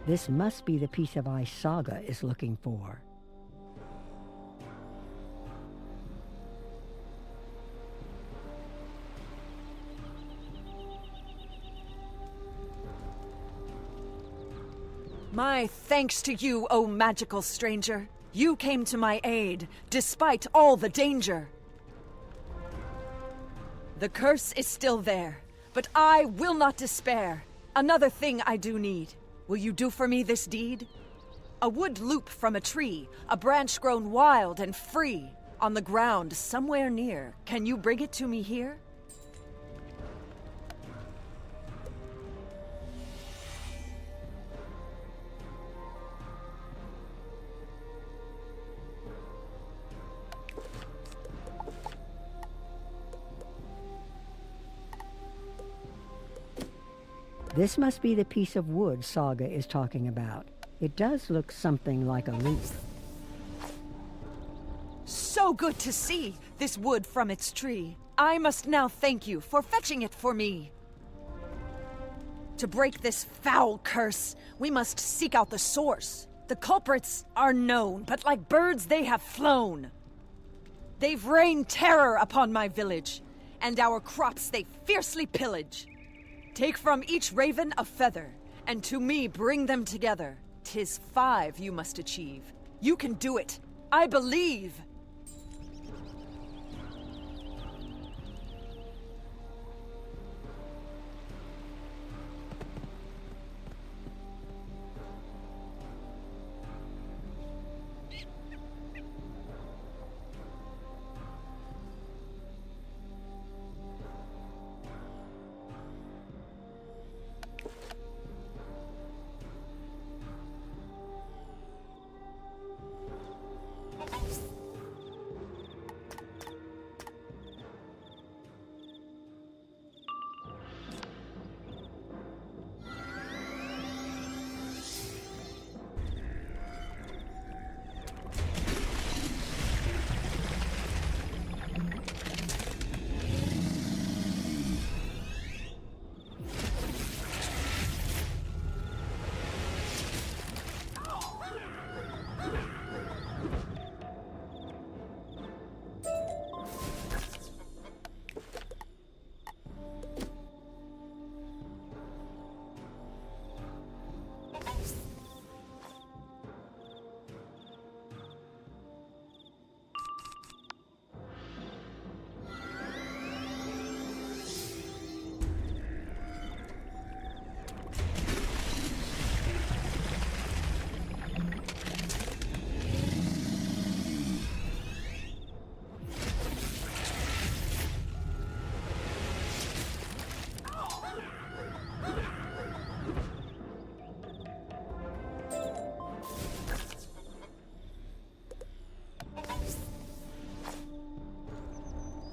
This must be the piece of ice Saga is looking for. My thanks to you, O magical stranger. You came to my aid, despite all the danger. The curse is still there, but I will not despair. Another thing I do need. Will you do for me this deed? A wood loop from a tree, a branch grown wild and free, on the ground somewhere near. Can you bring it to me here? This must be the piece of wood Saga is talking about. It does look something like a loop. So good to see this wood from its tree. I must now thank you for fetching it for me. To break this foul curse, we must seek out the source. The culprits are known, but like birds they have flown. They've rained terror upon my village, and our crops they fiercely pillage. Take from each raven a feather, and to me bring them together. 'Tis 5 you must achieve. You can do it. I believe.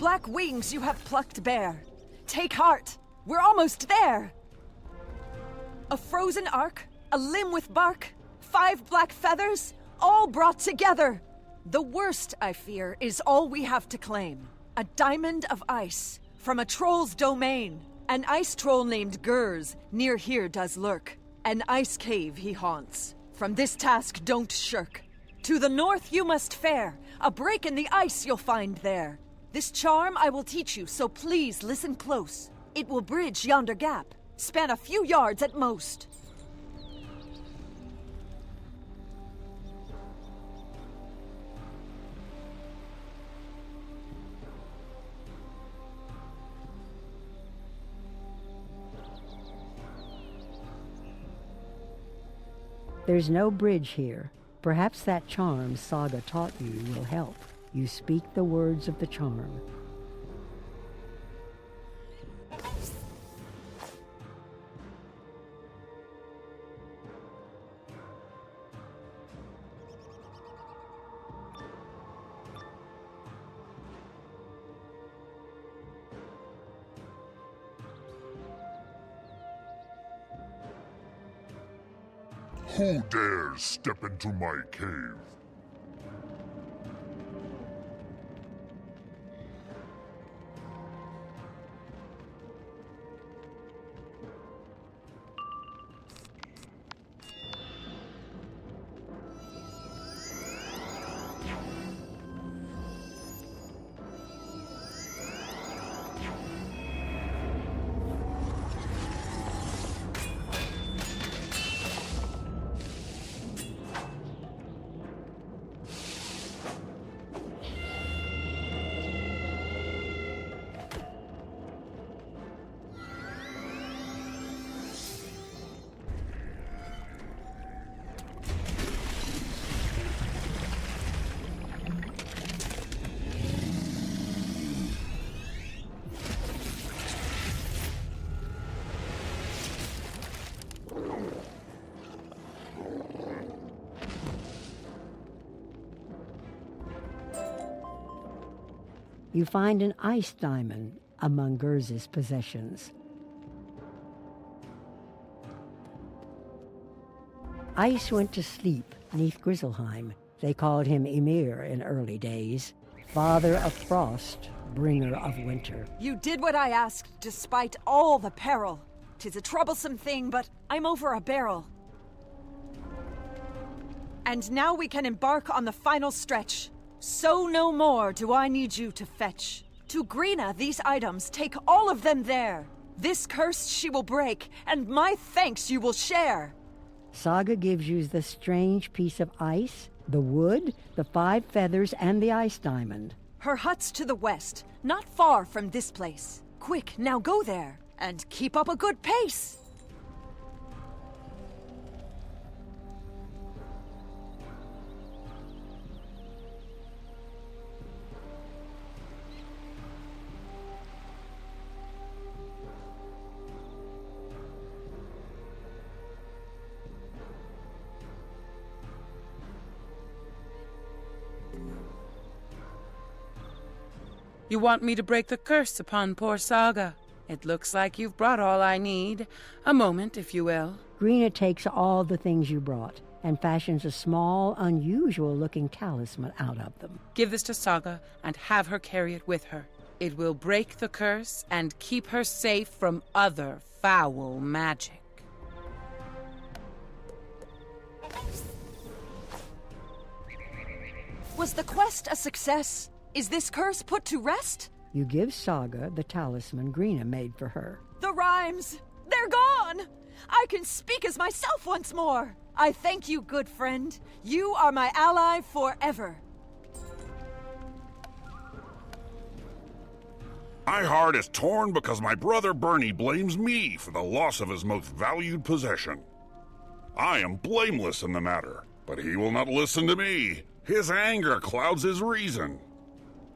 black wings you have plucked bare. Take heart, we're almost there. A frozen arc, a limb with bark, 5 black feathers, all brought together. The worst, I fear, is all we have to claim. A diamond of ice, from a troll's domain. An ice troll named Gurs, near here does lurk. An ice cave he haunts. From this task don't shirk. To the north you must fare. A break in the ice you'll find there. This charm I will teach you, so please listen close. It will bridge yonder gap, span a few yards at most. There's no bridge here. Perhaps that charm Saga taught you will help. You speak the words of the charm. Who dares step into my cave? You find an ice diamond among Gurs's possessions. Ice went to sleep neath Grizzleheim. They called him Ymir in early days, father of frost, bringer of winter. You did what I asked, despite all the peril. 'Tis a troublesome thing, but I'm over a barrel. And now we can embark on the final stretch. So no more do I need you to fetch. To Greena these items, take all of them there. This curse she will break, and my thanks you will share. Saga gives you the strange piece of ice, the wood, the 5 feathers, and the ice diamond. Her hut's to the west, not far from this place. Quick, now go there, and keep up a good pace. You want me to break the curse upon poor Saga? It looks like you've brought all I need. A moment, if you will. Greena takes all the things you brought and fashions a small, unusual-looking talisman out of them. Give this to Saga and have her carry it with her. It will break the curse and keep her safe from other foul magic. Was the quest a success? Is this curse put to rest? You give Saga the talisman Greena made for her. The rhymes! They're gone! I can speak as myself once more! I thank you, good friend. You are my ally forever. My heart is torn because my brother Bernie blames me for the loss of his most valued possession. I am blameless in the matter, but he will not listen to me. His anger clouds his reason.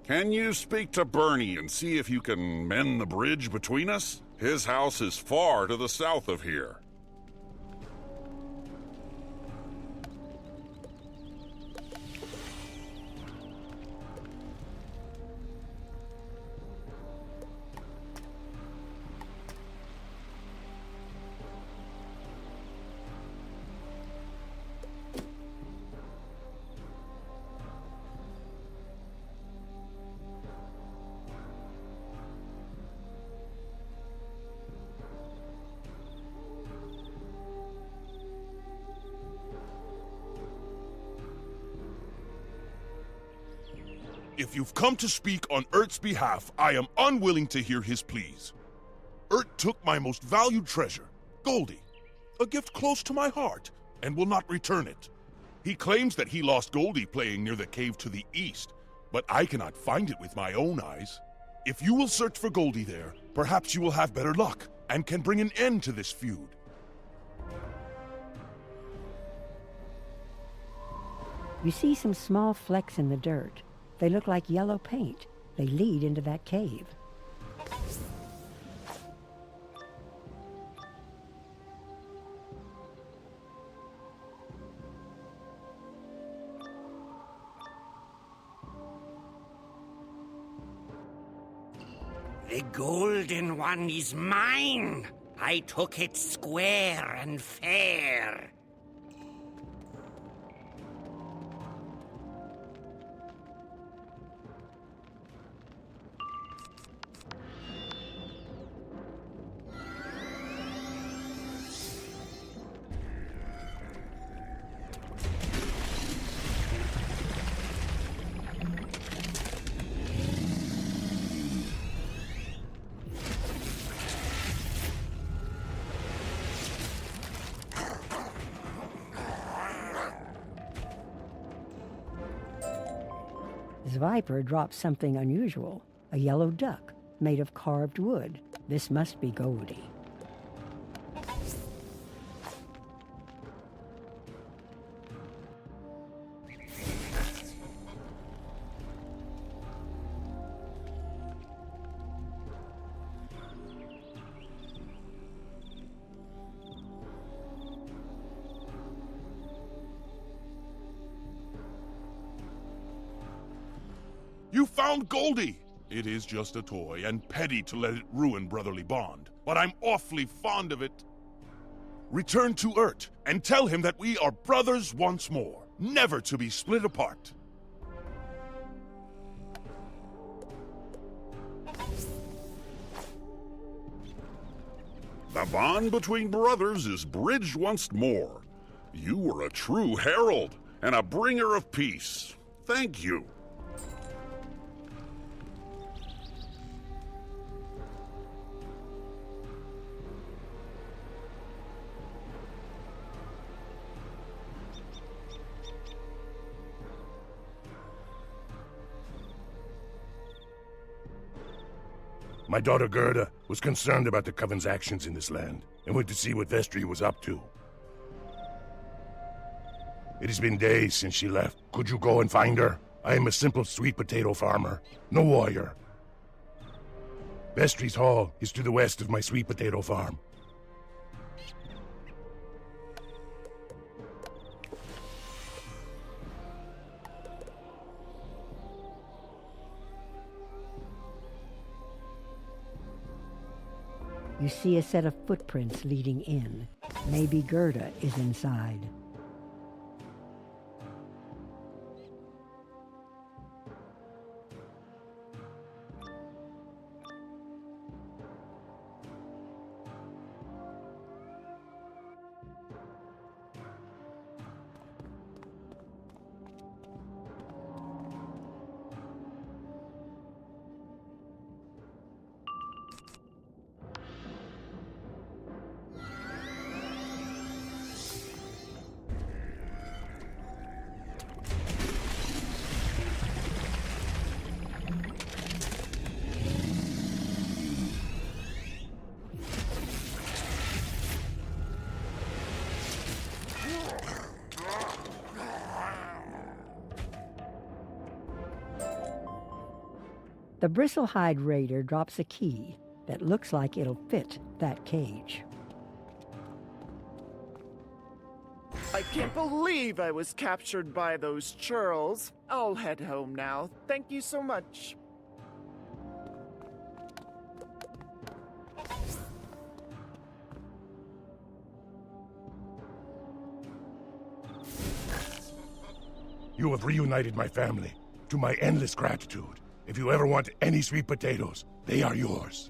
Can you speak to Bernie and see if you can mend the bridge between us? His house is far to the south of here. If you've come to speak on Ert's behalf, I am unwilling to hear his pleas. Ert took my most valued treasure, Goldie, a gift close to my heart, and will not return it. He claims that he lost Goldie playing near the cave to the east, but I cannot find it with my own eyes. If you will search for Goldie there, perhaps you will have better luck and can bring an end to this feud. You see some small flecks in the dirt. They look like yellow paint. They lead into that cave. The golden one is mine. I took it square and fair. Viper drops something unusual, a yellow duck made of carved wood. This must be Goldie. You found Goldie! It is just a toy, and petty to let it ruin brotherly bond, but I'm awfully fond of it. Return to Ert, and tell him that we are brothers once more, never to be split apart. The bond between brothers is bridged once more. You were a true herald, and a bringer of peace. Thank you. My daughter Gerda was concerned about the Coven's actions in this land, and went to see what Vestri was up to. It has been days since she left. Could you go and find her? I am a simple sweet potato farmer, no warrior. Vestri's Hall is to the west of my sweet potato farm. You see a set of footprints leading in. Maybe Gerda is inside. The Bristlehide Raider drops a key that looks like it'll fit that cage. I can't believe I was captured by those churls. I'll head home now. Thank you so much. You have reunited my family, to my endless gratitude. If you ever want any sweet potatoes, they are yours.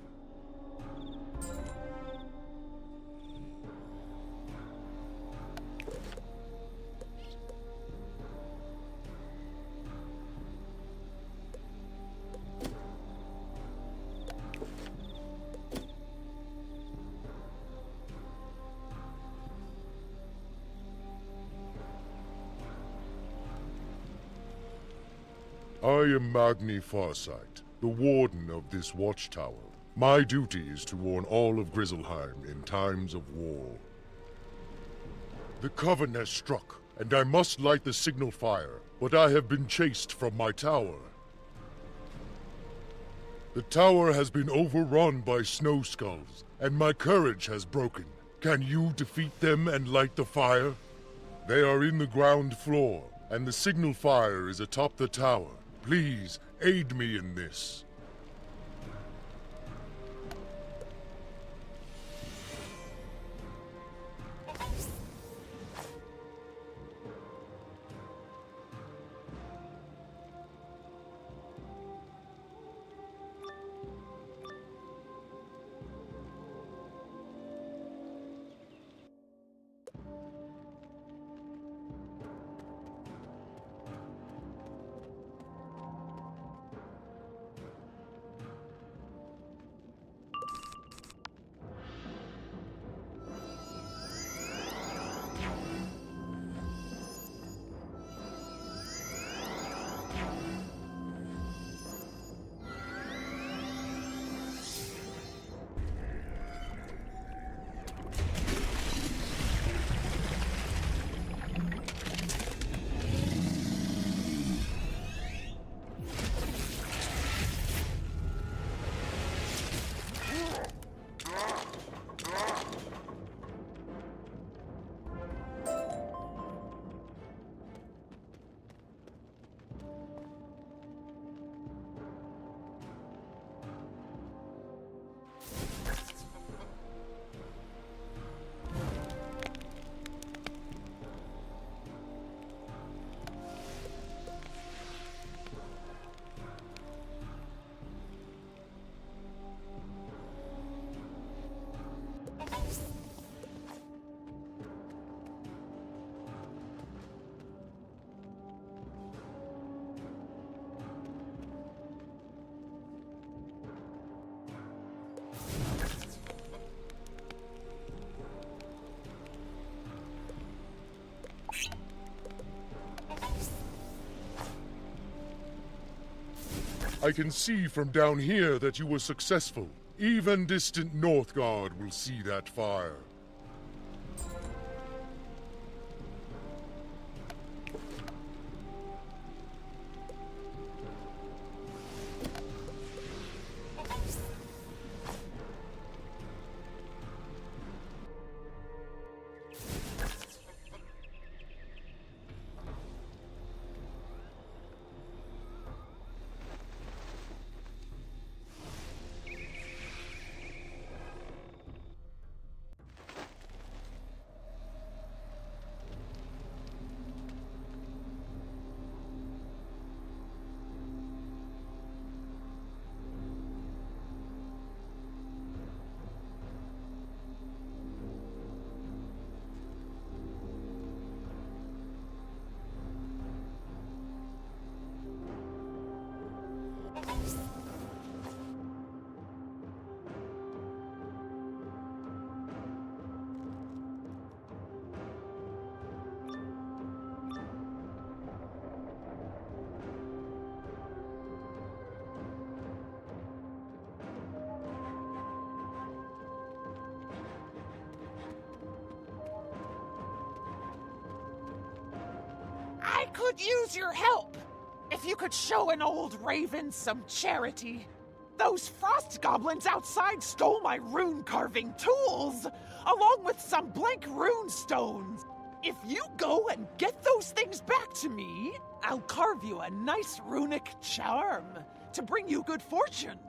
I am Magni Farsight, the warden of this watchtower. My duty is to warn all of Grizzleheim in times of war. The Coven has struck, and I must light the signal fire, but I have been chased from my tower. The tower has been overrun by snow skulls, and my courage has broken. Can you defeat them and light the fire? They are in the ground floor, and the signal fire is atop the tower. Please, aid me in this. I can see from down here that you were successful. Even distant Northgard will see that fire. I could use your help. If you could show an old raven some charity. Those frost goblins outside stole my rune carving tools, along with some blank rune stones. If you go and get those things back to me, I'll carve you a nice runic charm to bring you good fortune.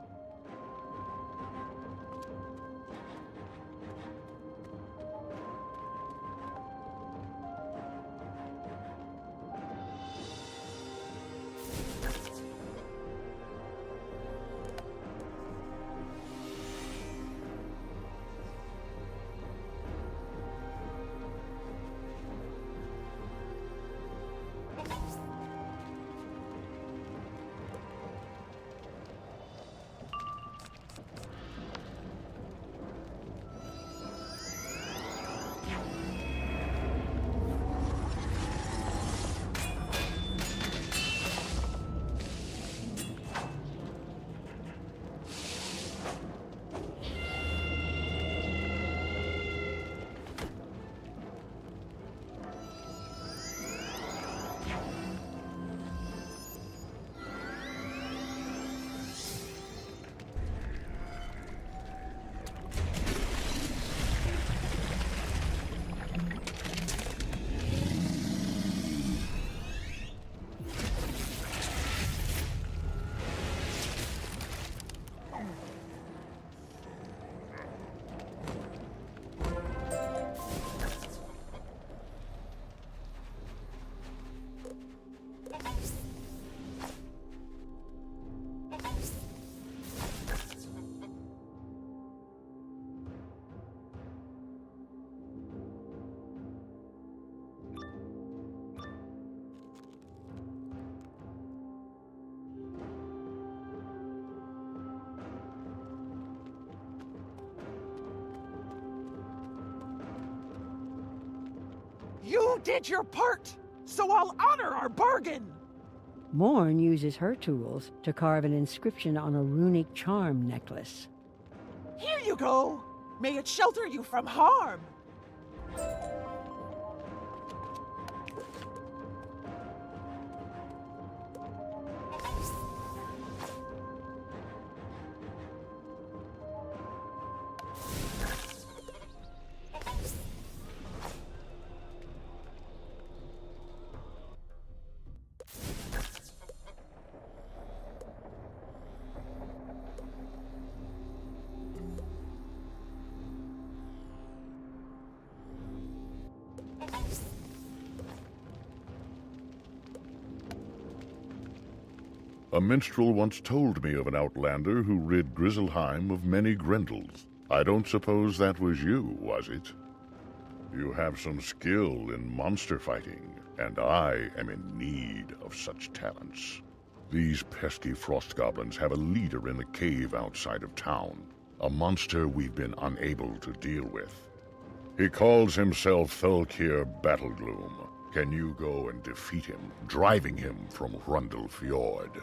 You did your part, so I'll honor our bargain. Morn uses her tools to carve an inscription on a runic charm necklace. Here you go. May it shelter you from harm. A minstrel once told me of an outlander who rid Grizzleheim of many grendels. I don't suppose that was you, was it? You have some skill in monster fighting, and I am in need of such talents. These pesky frost goblins have a leader in the cave outside of town, a monster we've been unable to deal with. He calls himself Thulkir Battlegloom. Can you go and defeat him, driving him from Rundle Fjord?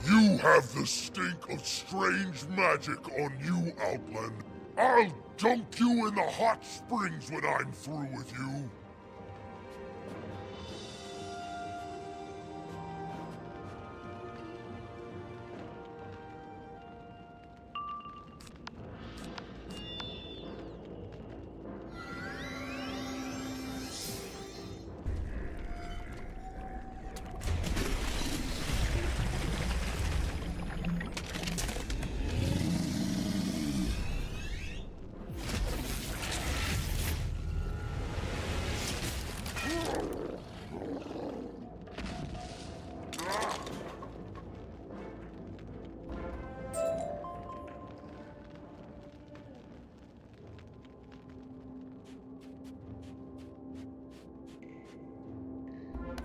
You have the stink of strange magic on you, Outland. I'll dunk you in the hot springs when I'm through with you.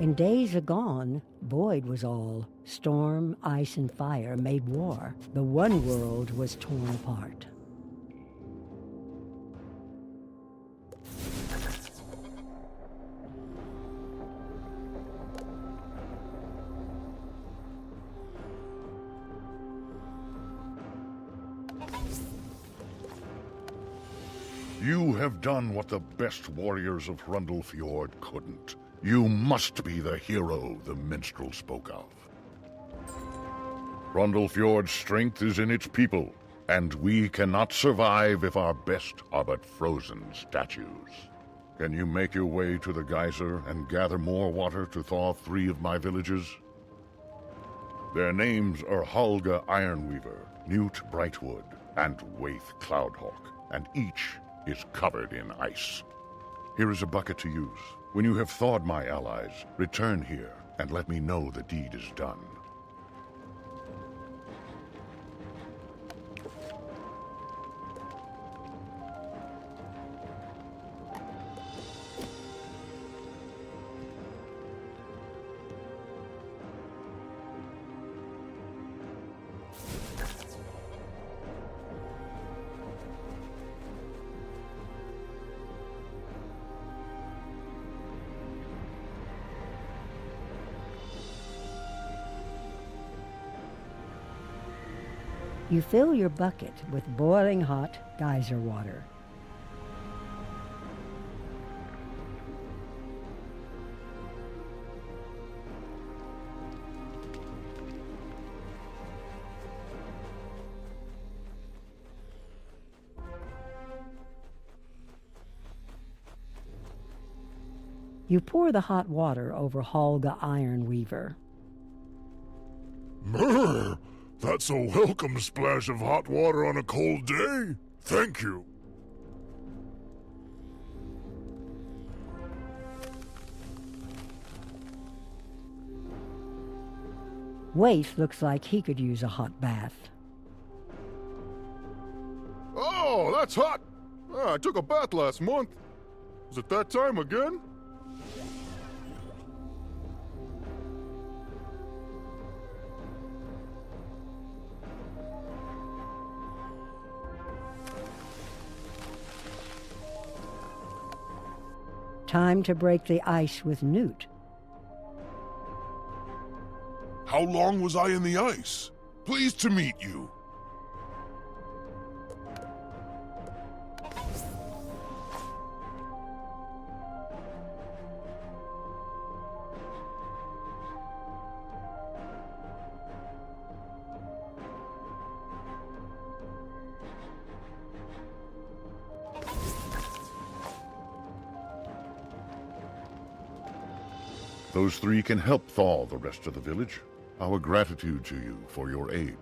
In days agone, void was all. Storm, ice, and fire made war. The one world was torn apart. You have done what the best warriors of Rundle Fjord couldn't. You must be the hero the minstrel spoke of. Rundle Fjord's strength is in its people, and we cannot survive if our best are but frozen statues. Can you make your way to the geyser and gather more water to thaw 3 of my villagers? Their names are Holga Ironweaver, Newt Brightwood, and Waith Cloudhawk, and each is covered in ice. Here is a bucket to use. When you have thawed my allies, return here and let me know the deed is done. You fill your bucket with boiling hot geyser water. You pour the hot water over Holga Ironweaver. Brr! That's a welcome splash of hot water on a cold day. Thank you. Waif looks like he could use a hot bath. Oh, that's hot! I took a bath last month. Is it that time again? Time to break the ice with Newt. How long was I in the ice? Pleased to meet you. Those three can help thaw the rest of the village. Our gratitude to you for your aid.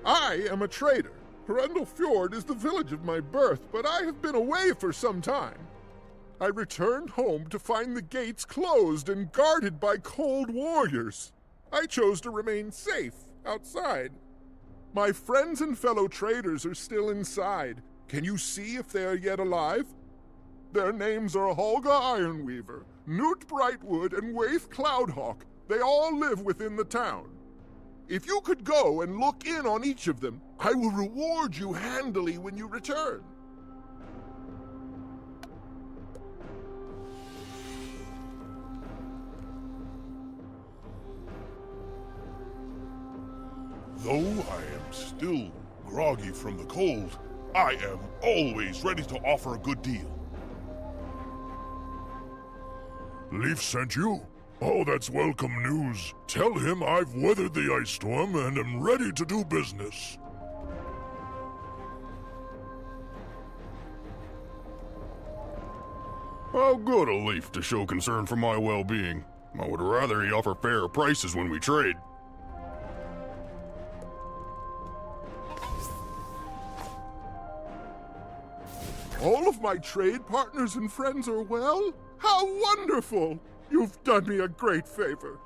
I am a trader. Rundle Fjord is the village of my birth, but I have been away for some time. I returned home to find the gates closed and guarded by cold warriors. I chose to remain safe outside. My friends and fellow traders are still inside. Can you see if they are yet alive? Their names are Holga Ironweaver, Newt Brightwood, and Waif Cloudhawk. They all live within the town. If you could go and look in on each of them, I will reward you handily when you return. Though I am still groggy from the cold, I am always ready to offer a good deal. Leaf sent you? Oh, that's welcome news. Tell him I've weathered the ice storm and am ready to do business. How good a Leaf to show concern for my well-being. I would rather he offer fairer prices when we trade. All of my trade partners and friends are well? How wonderful! You've done me a great favor.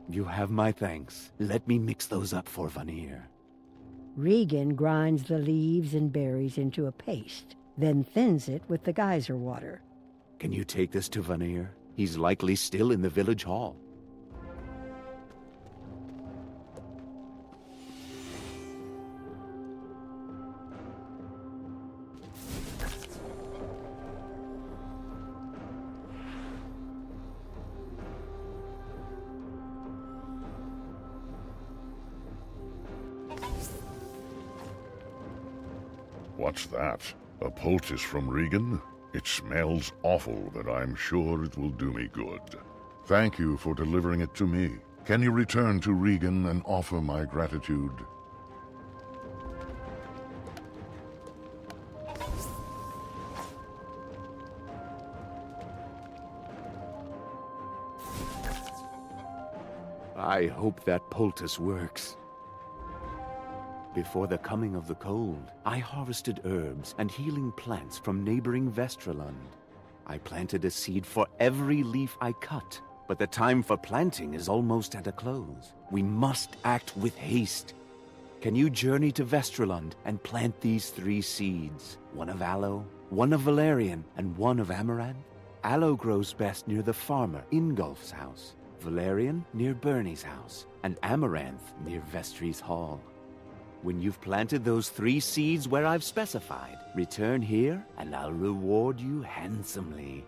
You have my thanks. Let me mix those up for Vanir. Regan grinds the leaves and berries into a paste, then thins it with the geyser water. Can you take this to Vanir? He's likely still in the village hall. What's that? A poultice from Regan? It smells awful, but I'm sure it will do me good. Thank you for delivering it to me. Can you return to Regan and offer my gratitude? I hope that poultice works. Before the coming of the cold, I harvested herbs and healing plants from neighboring Vestraland. I planted a seed for every leaf I cut, but the time for planting is almost at a close. We must act with haste. Can you journey to Vestraland and plant these 3 seeds? One of aloe, one of valerian, and one of amaranth? Aloe grows best near the farmer Ingolf's house, valerian near Bernie's house, and amaranth near Vestri's hall. When you've planted those 3 seeds where I've specified, return here and I'll reward you handsomely.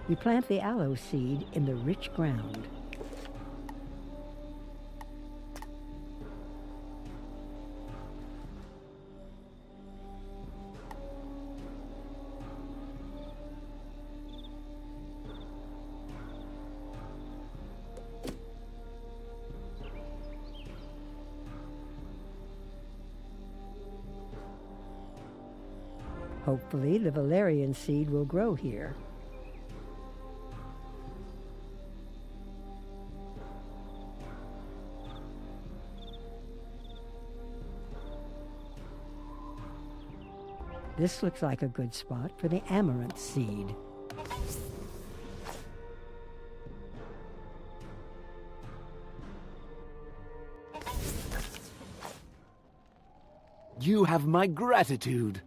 You plant the aloe seed in the rich ground. Hopefully, the valerian seed will grow here. This looks like a good spot for the amaranth seed. You have my gratitude.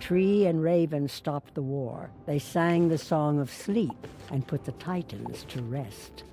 tree and raven stopped the war. They sang the song of sleep and put the Titans to rest.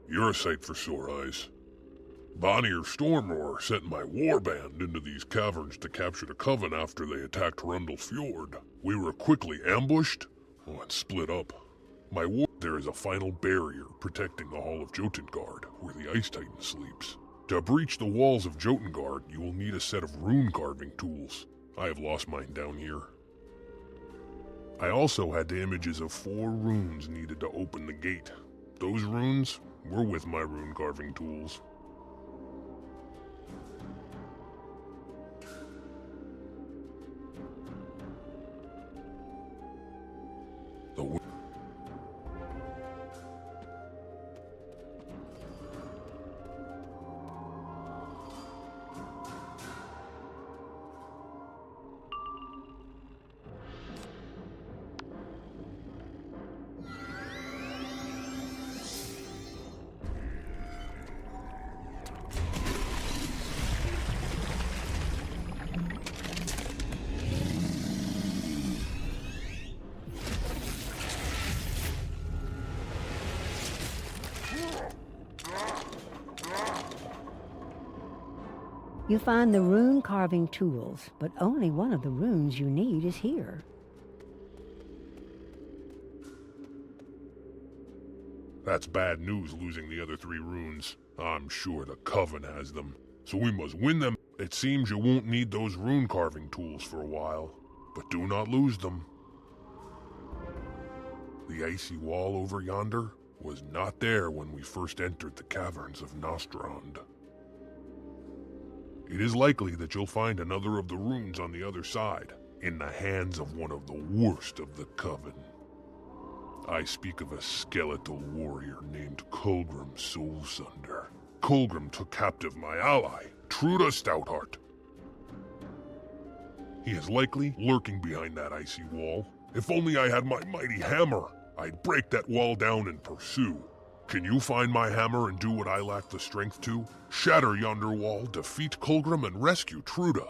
You're a sight for sore eyes. Bonnier Stormroar sent my warband into these caverns to capture the Coven after they attacked Rundle Fjord. We were quickly ambushed and split up. There is a final barrier protecting the Hall of Jotengard, where the Ice Titan sleeps. To breach the walls of Jotengard, you will need a set of rune carving tools. I have lost mine down here. I also had the images of 4 runes needed to open the gate. Those runes were with my rune carving tools. You find the rune carving tools, but only one of the runes you need is here. That's bad news, losing the other 3 runes. I'm sure the Coven has them, so we must win them. It seems you won't need those rune carving tools for a while, but do not lose them. The icy wall over yonder was not there when we first entered the caverns of Nostrand. It is likely that you'll find another of the runes on the other side, in the hands of one of the worst of the Coven. I speak of a skeletal warrior named Colgrim Soulsunder. Colgrim took captive my ally, Truda Stoutheart. He is likely lurking behind that icy wall. If only I had my mighty hammer, I'd break that wall down and pursue. Can you find my hammer and do what I lack the strength to? Shatter yonder wall, defeat Colgrim, and rescue Truda.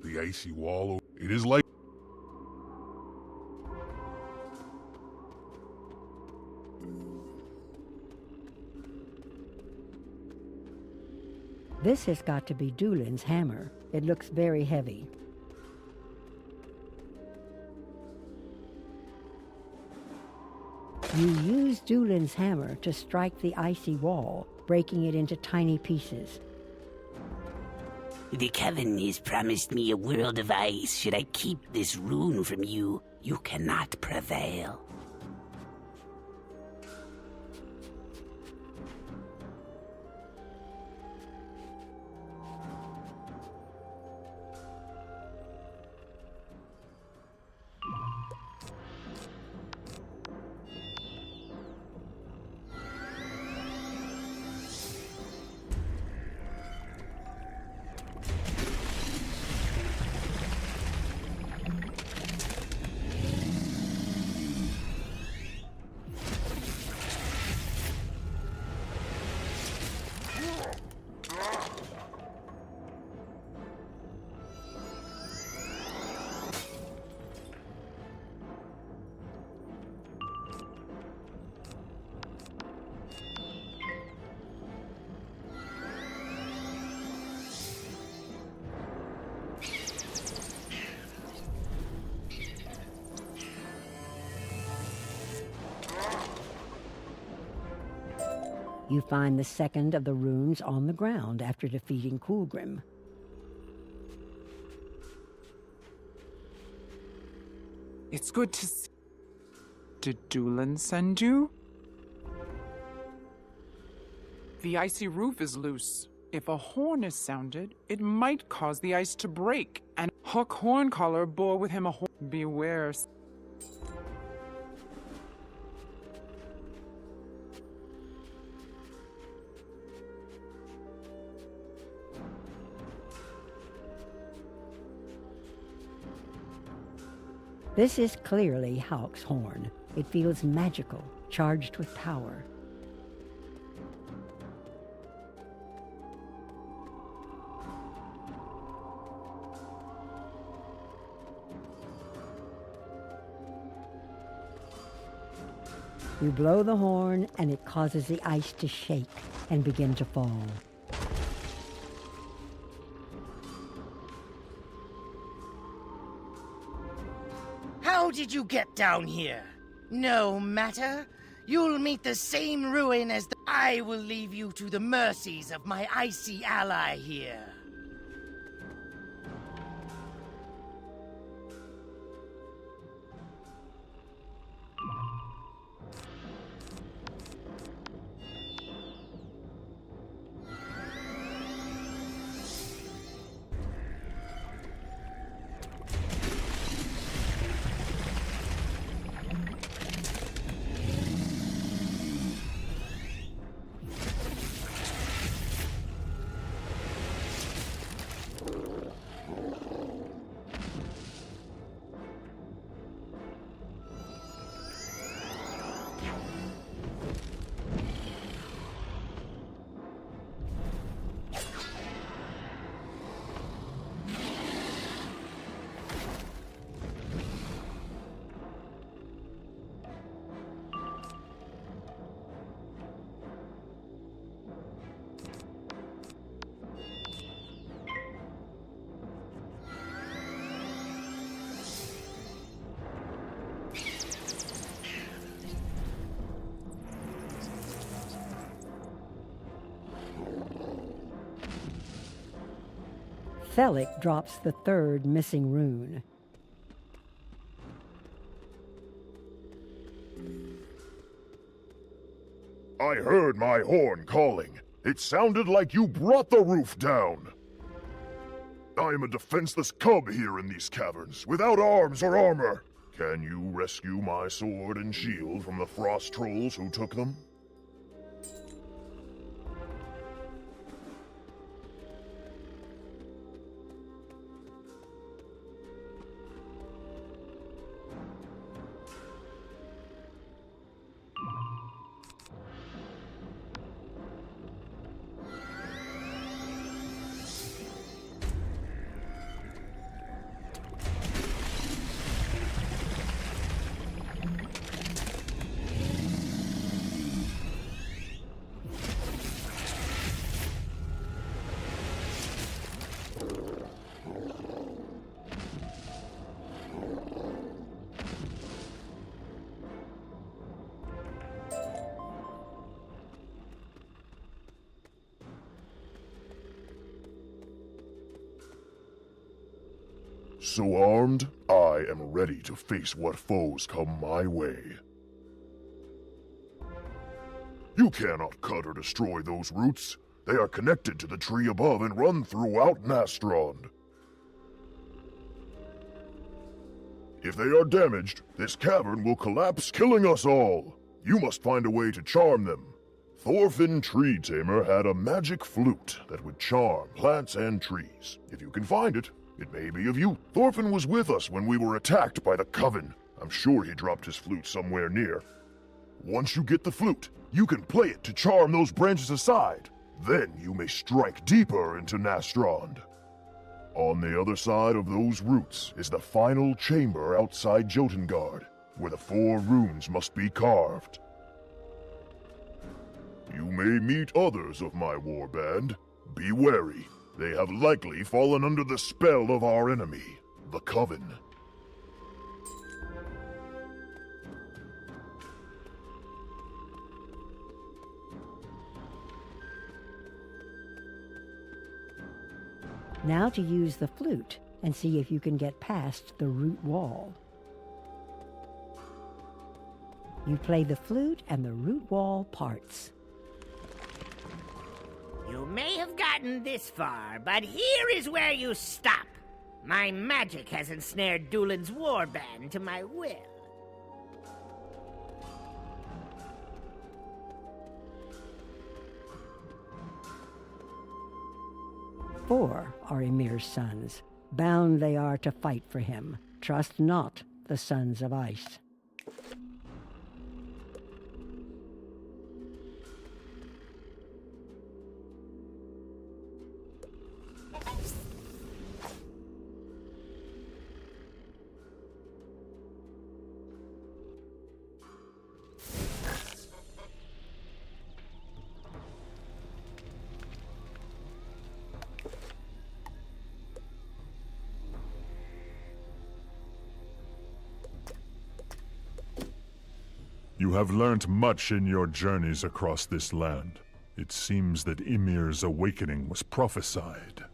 The icy wall, it is like... This has got to be Doolin's hammer. It looks very heavy. You use Doolin's hammer to strike the icy wall, breaking it into tiny pieces. The Coven has promised me a world of ice. Should I keep this rune from you, you cannot prevail. You find the second of the runes on the ground after defeating Coolgrim. It's good to see. Did Doolin send you? The icy roof is loose. If a horn is sounded, it might cause the ice to break, and Huck Horncaller bore with him a horn. Beware. This is clearly Hauk's horn. It feels magical, charged with power. You blow the horn, and it causes the ice to shake and begin to fall. How did you get down here? No matter. You'll meet the same ruin as I will leave you to the mercies of my icy ally here. Thelic drops the third missing rune. I heard my horn calling. It sounded like you brought the roof down. I am a defenseless cub here in these caverns, without arms or armor. Can you rescue my sword and shield from the frost trolls who took them? So armed, I am ready to face what foes come my way. You cannot cut or destroy those roots. They are connected to the tree above and run throughout Nastrond. If they are damaged, this cavern will collapse, killing us all. You must find a way to charm them. Thorfinn Tree Tamer had a magic flute that would charm plants and trees. If you can find it, it may be of you. Thorfinn was with us when we were attacked by the Coven. I'm sure he dropped his flute somewhere near. Once you get the flute, you can play it to charm those branches aside. Then you may strike deeper into Nastrond. On the other side of those roots is the final chamber outside Jotengard, where the 4 runes must be carved. You may meet others of my warband. Be wary. They have likely fallen under the spell of our enemy, the Coven. Now to use the flute and see if you can get past the root wall. You play the flute and the root wall parts. You may have gotten this far, but here is where you stop. My magic has ensnared Doolin's warband to my will. Four are Ymir's sons. Bound they are to fight for him. Trust not the sons of ice. You have learnt much in your journeys across this land. It seems that Ymir's awakening was prophesied.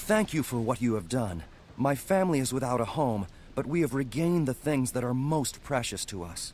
Thank you for what you have done. My family is without a home, but we have regained the things that are most precious to us.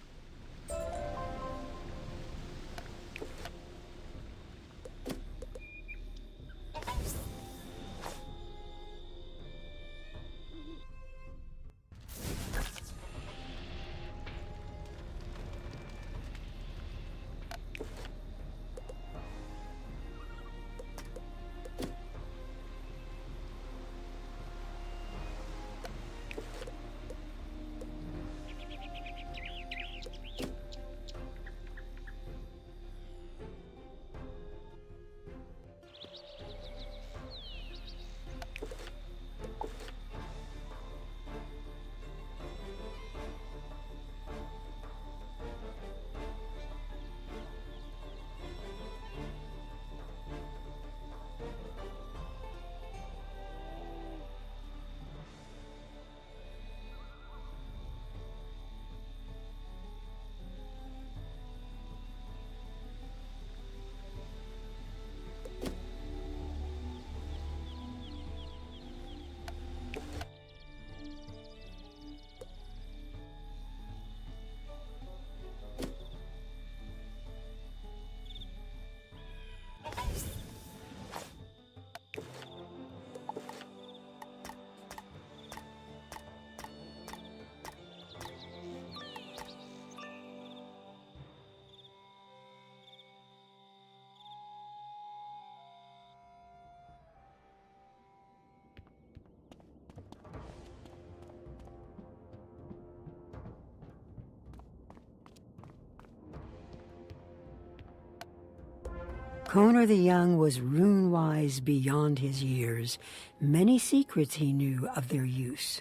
Konar the Young was rune-wise beyond his years. Many secrets he knew of their use.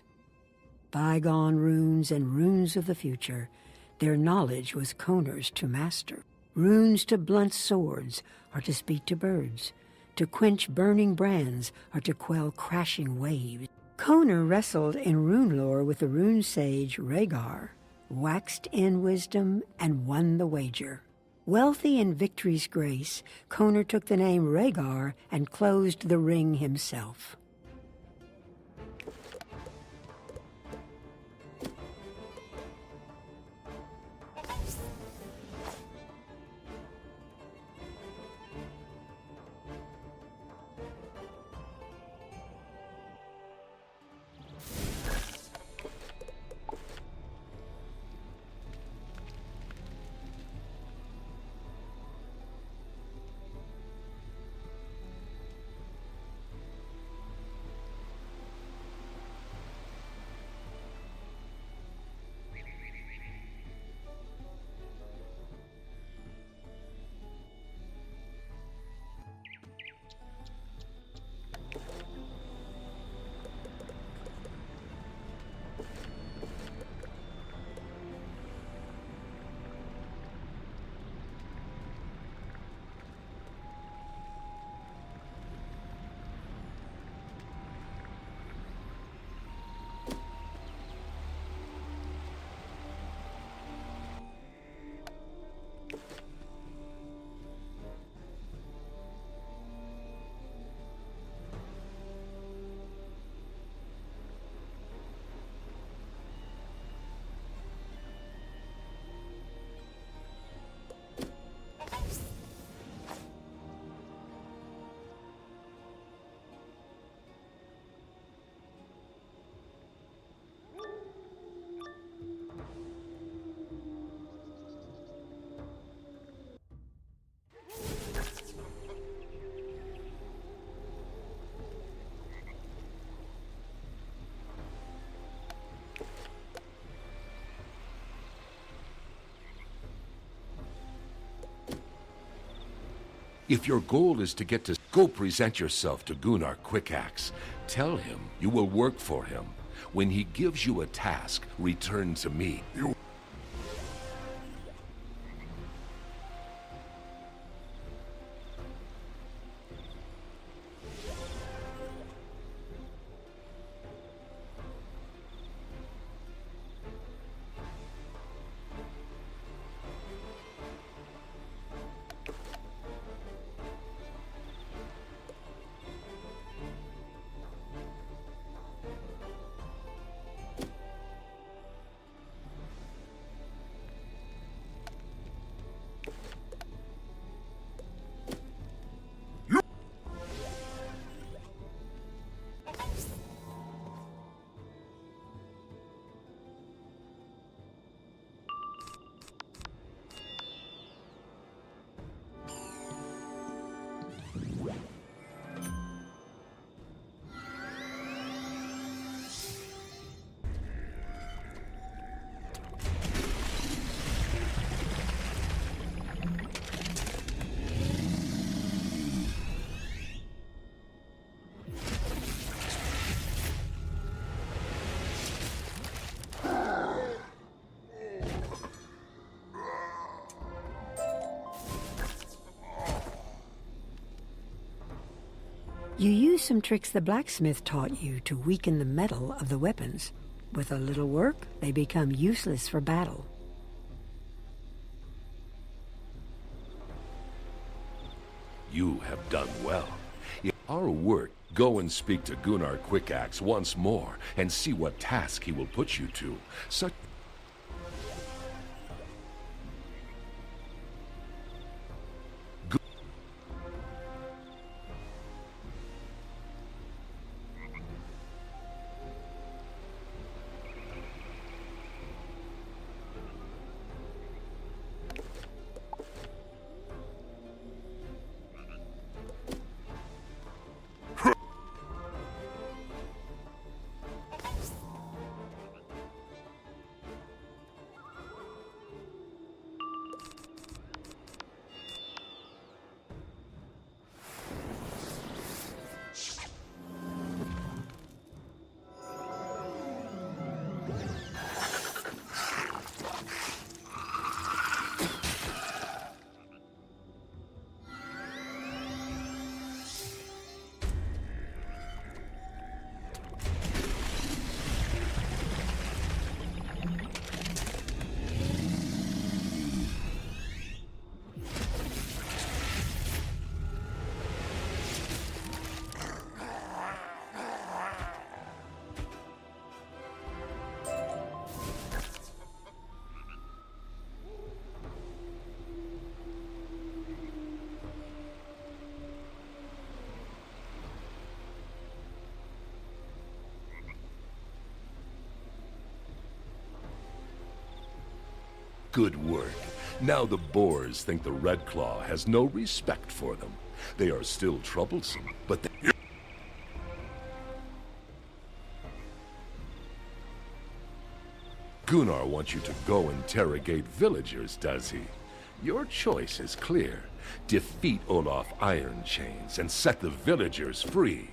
Bygone runes and runes of the future, their knowledge was Konar's to master. Runes to blunt swords, or to speak to birds, to quench burning brands, or to quell crashing waves. Konar wrestled in rune lore with the rune sage Rhaegar, waxed in wisdom, and won the wager. Wealthy in victory's grace, Konar took the name Rhaegar and closed the ring himself. If your goal is to get to... Go present yourself to Gunnar Quickaxe. Tell him you will work for him. When he gives you a task, return to me. You use some tricks the blacksmith taught you to weaken the metal of the weapons. With a little work, they become useless for battle. You have done well. In our work, go and speak to Gunnar Quickaxe once more and see what task he will put you to. Such... Good work. Now the boars think the Red Claw has no respect for them. They are still troublesome, but Gunnar wants you to go interrogate villagers, does he? Your choice is clear. Defeat Olaf Ironchains and set the villagers free.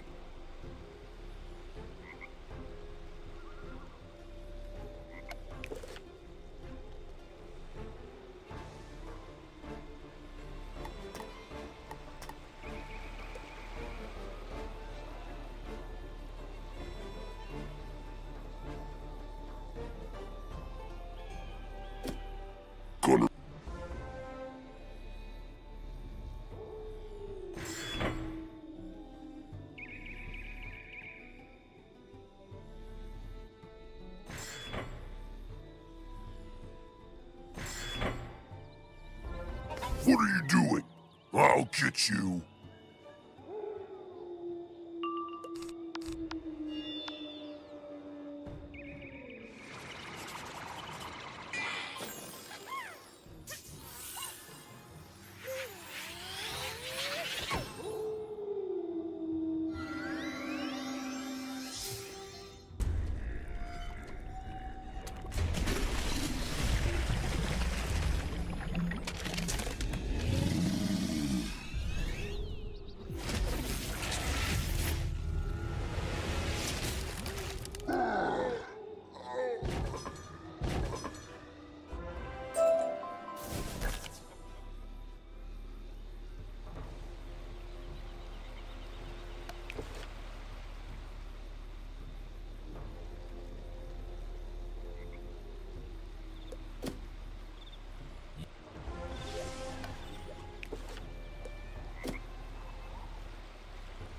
What are you doing? I'll get you.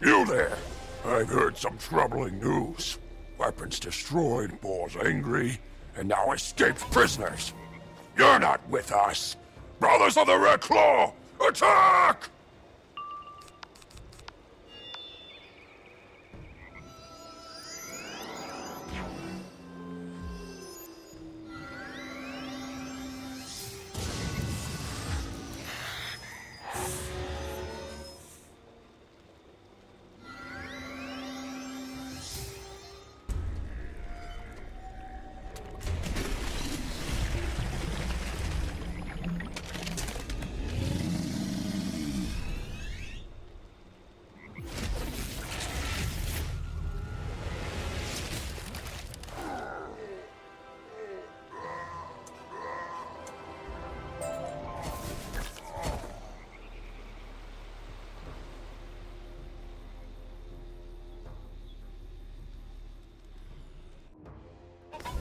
You there! I've heard some troubling news. Weapons destroyed, boars angry, and now escaped prisoners. You're not with us! Brothers of the Red Claw! Attack!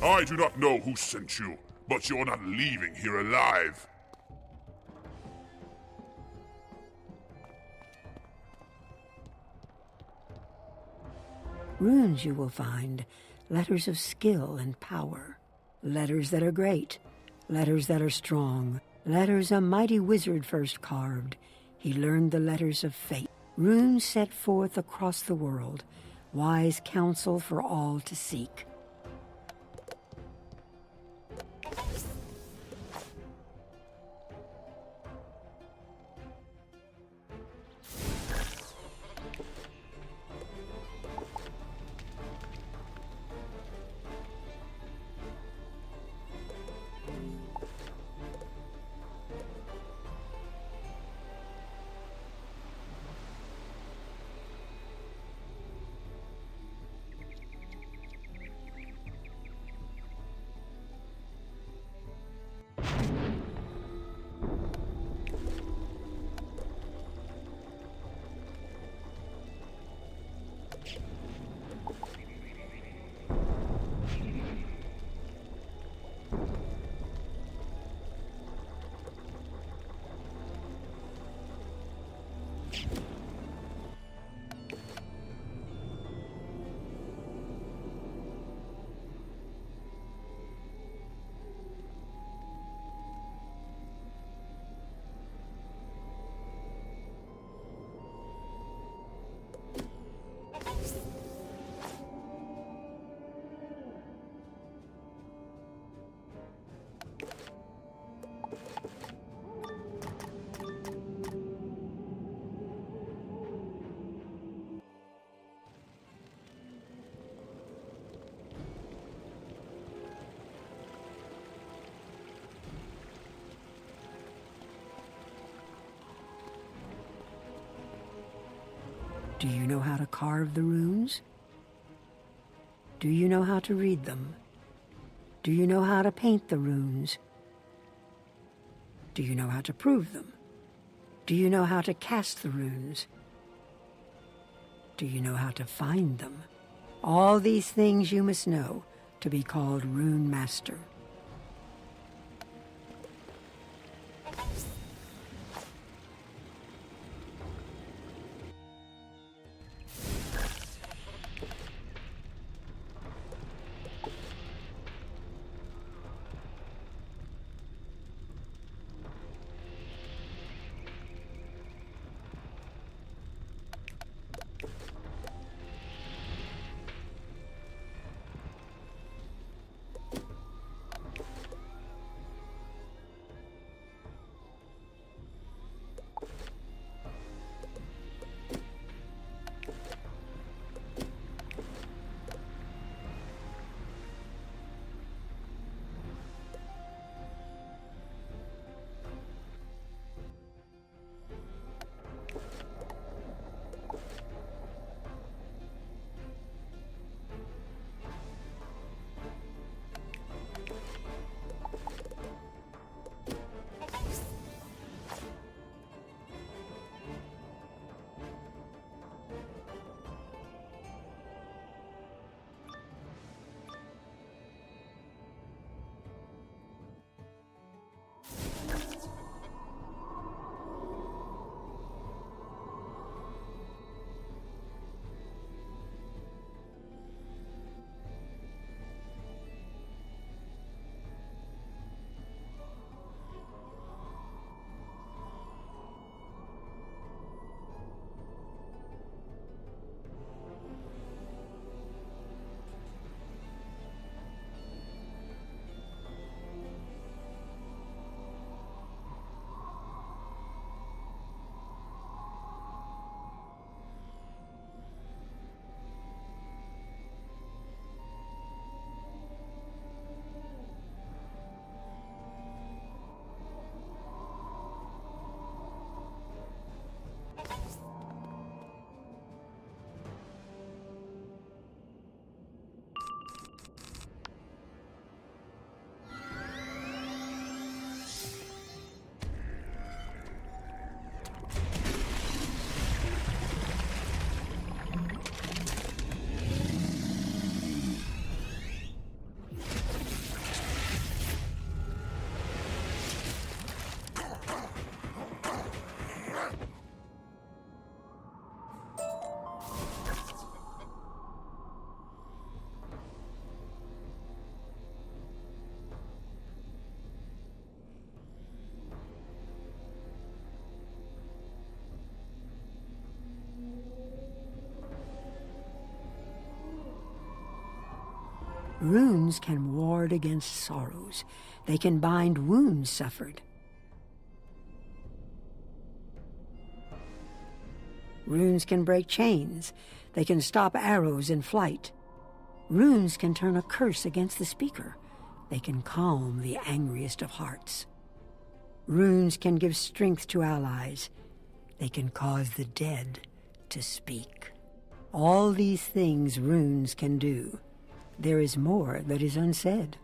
I do not know who sent you, but you're not leaving here alive. Runes you will find, letters of skill and power. Letters that are great, letters that are strong, letters a mighty wizard first carved. He learned the letters of fate. Runes set forth across the world, wise counsel for all to seek. Do you know how to carve the runes? Do you know how to read them? Do you know how to paint the runes? Do you know how to prove them? Do you know how to cast the runes? Do you know how to find them? All these things you must know to be called Rune Master. Runes can ward against sorrows. They can bind wounds suffered. Runes can break chains. They can stop arrows in flight. Runes can turn a curse against the speaker. They can calm the angriest of hearts. Runes can give strength to allies. They can cause the dead to speak. All these things runes can do. There is more that is unsaid.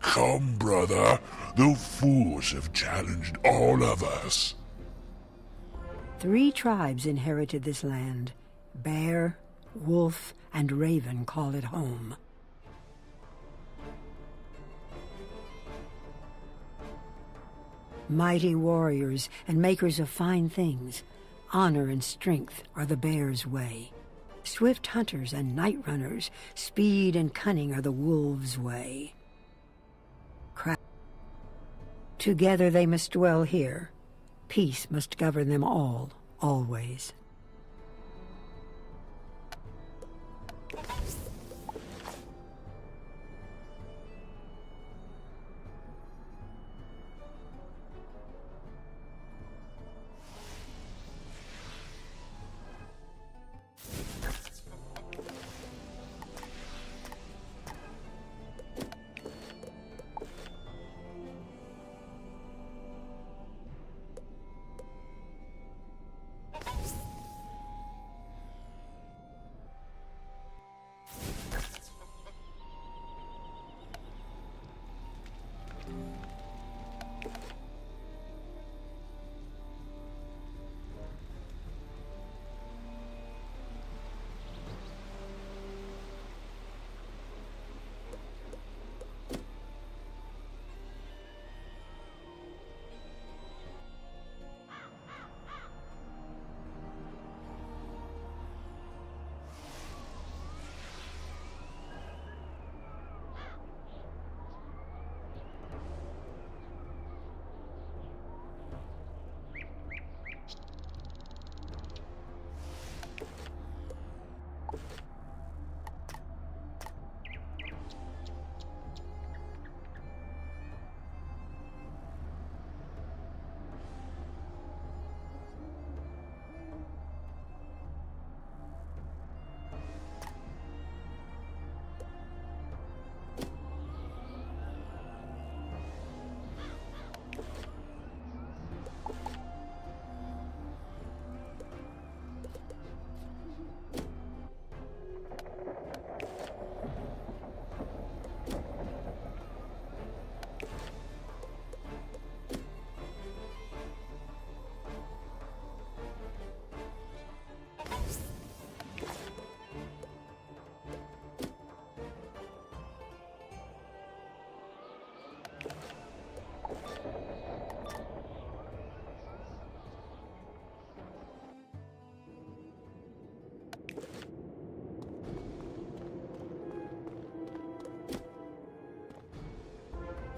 Come, brother. The fools have challenged all of us. 3 tribes inherited this land. Bear, wolf, and raven call it home. Mighty warriors and makers of fine things, honor and strength are the bear's way. Swift hunters and night runners, speed and cunning are the wolf's way. Together they must dwell here. Peace must govern them all, always.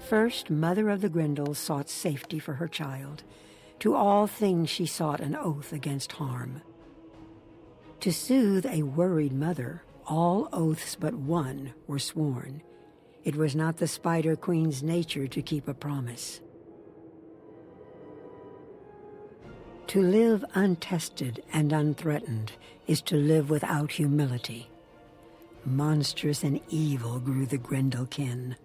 First, Mother of the Grendels sought safety for her child. To all things she sought an oath against harm. To soothe a worried mother, all oaths but one were sworn. It was not the Spider Queen's nature to keep a promise. To live untested and unthreatened is to live without humility. Monstrous and evil grew the Grendelkin.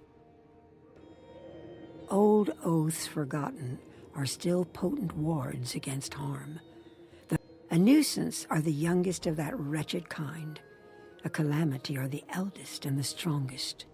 Old oaths forgotten are still potent wards against harm. A nuisance are the youngest of that wretched kind. A calamity are the eldest and the strongest.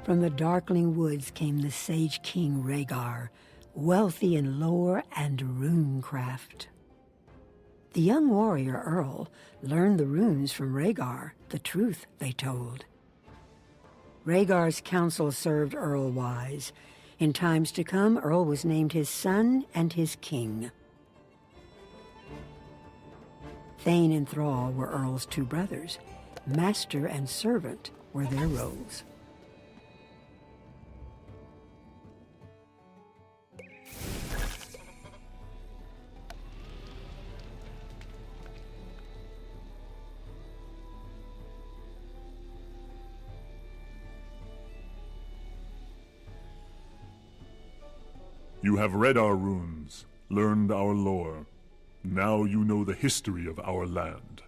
From the darkling woods came the sage king Rhaegar, wealthy in lore and runecraft. The young warrior Earl learned the runes from Rhaegar, the truth they told. Rhaegar's counsel served Earl wise. In times to come, Earl was named his son and his king. Thane and Thrall were Earl's two brothers. Master and servant were their roles. You have read our runes, learned our lore. Now you know the history of our land.